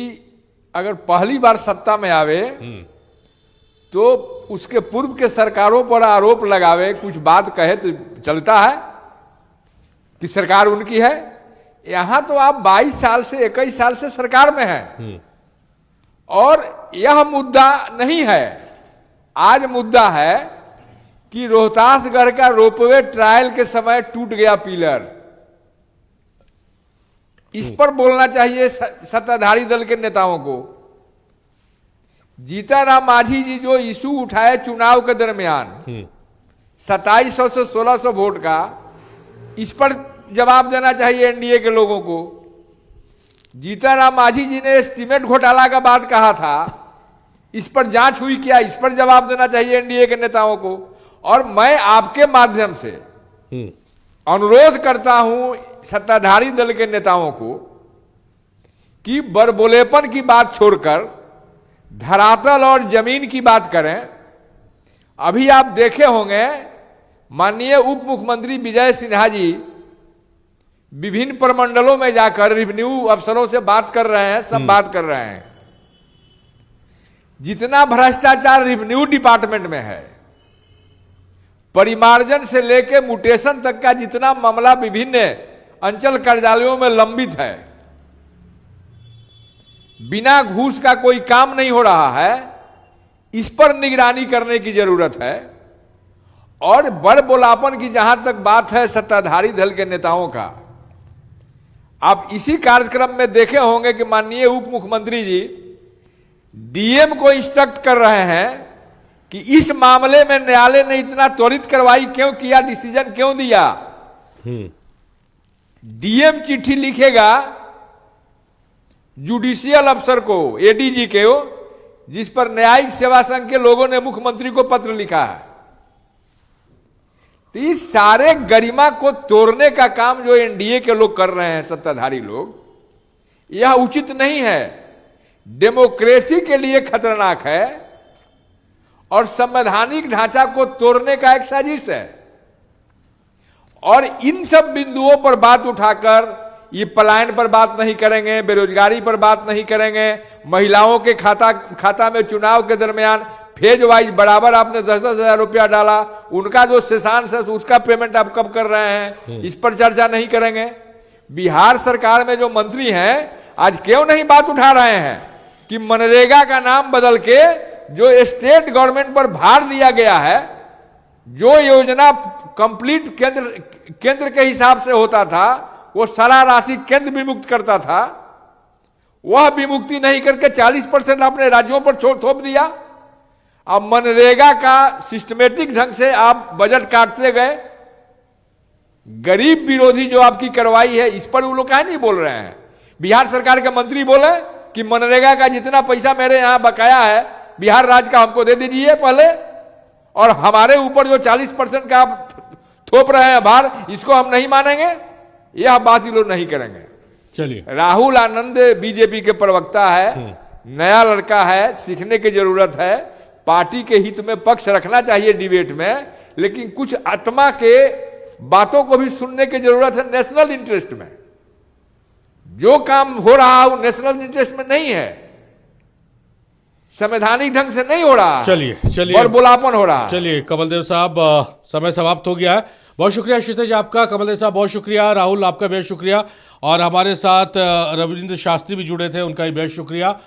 S10: अगर पहली बार सत्ता में आवे तो उसके पूर्व के सरकारों पर आरोप लगावे, कुछ बात कहे तो चलता है कि सरकार उनकी है। यहां तो आप 22 साल से 21 साल से सरकार में हैं और यह मुद्दा नहीं है। आज मुद्दा है कि रोहतासगढ़ का रोपवे ट्रायल के समय टूट गया पिलर, इस पर बोलना चाहिए सत्ताधारी दल के नेताओं को। जीतनराम मांझी जी जो इशू उठाए चुनाव के दरमियान 2700 से 1600 वोट का, इस पर जवाब देना चाहिए एनडीए के लोगों को। जीतनराम मांझी जी ने एस्टीमेट घोटाला का बात कहा था, इस पर जांच हुई क्या, इस पर जवाब देना चाहिए एनडीए के नेताओं को। और मैं आपके माध्यम से अनुरोध करता हूं सत्ताधारी दल के नेताओं को कि बड़बोलेपन की बात छोड़कर धरातल और जमीन की बात करें। अभी आप देखे होंगे माननीय उप मुख्यमंत्री विजय सिन्हा जी विभिन्न प्रमंडलों में जाकर रेवेन्यू अफसरों से बात कर रहे हैं, संवाद कर रहे हैं। जितना भ्रष्टाचार रेवेन्यू डिपार्टमेंट में है, परिमार्जन से लेकर म्यूटेशन तक का जितना मामला विभिन्न अंचल कार्यालयों में लंबित है, बिना घूस का कोई काम नहीं हो रहा है, इस पर निगरानी करने की जरूरत है। और बड़बोलापन की जहां तक बात है सत्ताधारी दल के नेताओं का, आप इसी कार्यक्रम में देखे होंगे कि माननीय उप मुख्यमंत्री जी डीएम को इंस्ट्रक्ट कर रहे हैं कि इस मामले में न्यायालय ने इतना त्वरित कार्रवाई क्यों किया, डिसीजन क्यों दिया। डीएम चिट्ठी लिखेगा जुडिशियल अफसर को, एडीजी के हो, जिस पर न्यायिक सेवा संघ के लोगों ने मुख्यमंत्री को पत्र लिखा है। तो इस सारे गरिमा को तोड़ने का काम जो एनडीए के लोग कर रहे हैं, सत्ताधारी लोग, यह उचित नहीं है, डेमोक्रेसी के लिए खतरनाक है और संवैधानिक ढांचा को तोड़ने का एक साजिश है। और इन सब बिंदुओं पर बात उठाकर ये पलायन पर बात नहीं करेंगे, बेरोजगारी पर बात नहीं करेंगे, महिलाओं के खाता में चुनाव के दरमियान फेज वाइज बराबर आपने 10-10 हजार रुपया डाला, उनका जो सेशांस है उसका पेमेंट आप कब कर रहे हैं, इस पर चर्चा नहीं करेंगे। बिहार सरकार में जो मंत्री हैं आज क्यों नहीं बात उठा रहे हैं कि मनरेगा का नाम बदल के जो स्टेट गवर्नमेंट पर भार दिया गया है, जो योजना कंप्लीट केंद्र के हिसाब से होता था, वो सारा राशि केंद्र विमुक्त करता था, वह विमुक्ति नहीं करके 40% आपने राज्यों पर थोप दिया। अब मनरेगा का सिस्टमेटिक ढंग से आप बजट काटते गए। गरीब विरोधी जो आपकी कार्रवाई है, इस पर वो लोग काहे नहीं बोल रहे हैं। बिहार सरकार के मंत्री बोले कि मनरेगा का जितना पैसा मेरे यहां बकाया है बिहार राज्य का, हमको दे दीजिए पहले, और हमारे ऊपर जो 40% का आप थोप रहे हैं भार, इसको हम नहीं मानेंगे, यह बात ये लोग नहीं करेंगे।
S1: चलिए,
S10: राहुल आनंद बीजेपी के प्रवक्ता है, नया लड़का है, सीखने की जरूरत है, पार्टी के हित में पक्ष रखना चाहिए डिबेट में, लेकिन कुछ आत्मा के बातों को भी सुनने की जरूरत है नेशनल इंटरेस्ट में। जो काम हो रहा है वो नेशनल इंटरेस्ट में नहीं है, संवैधानिक ढंग से नहीं हो रहा।
S1: चलिए
S10: और बोलापन हो रहा है।
S1: चलिए कमलदेव साहब, समय समाप्त हो गया है। बहुत शुक्रिया क्षितिज आपका, कमलदेव साहब बहुत शुक्रिया, राहुल आपका बेहद शुक्रिया, और हमारे साथ रविंद्र शास्त्री भी जुड़े थे, उनका भी बेहद शुक्रिया।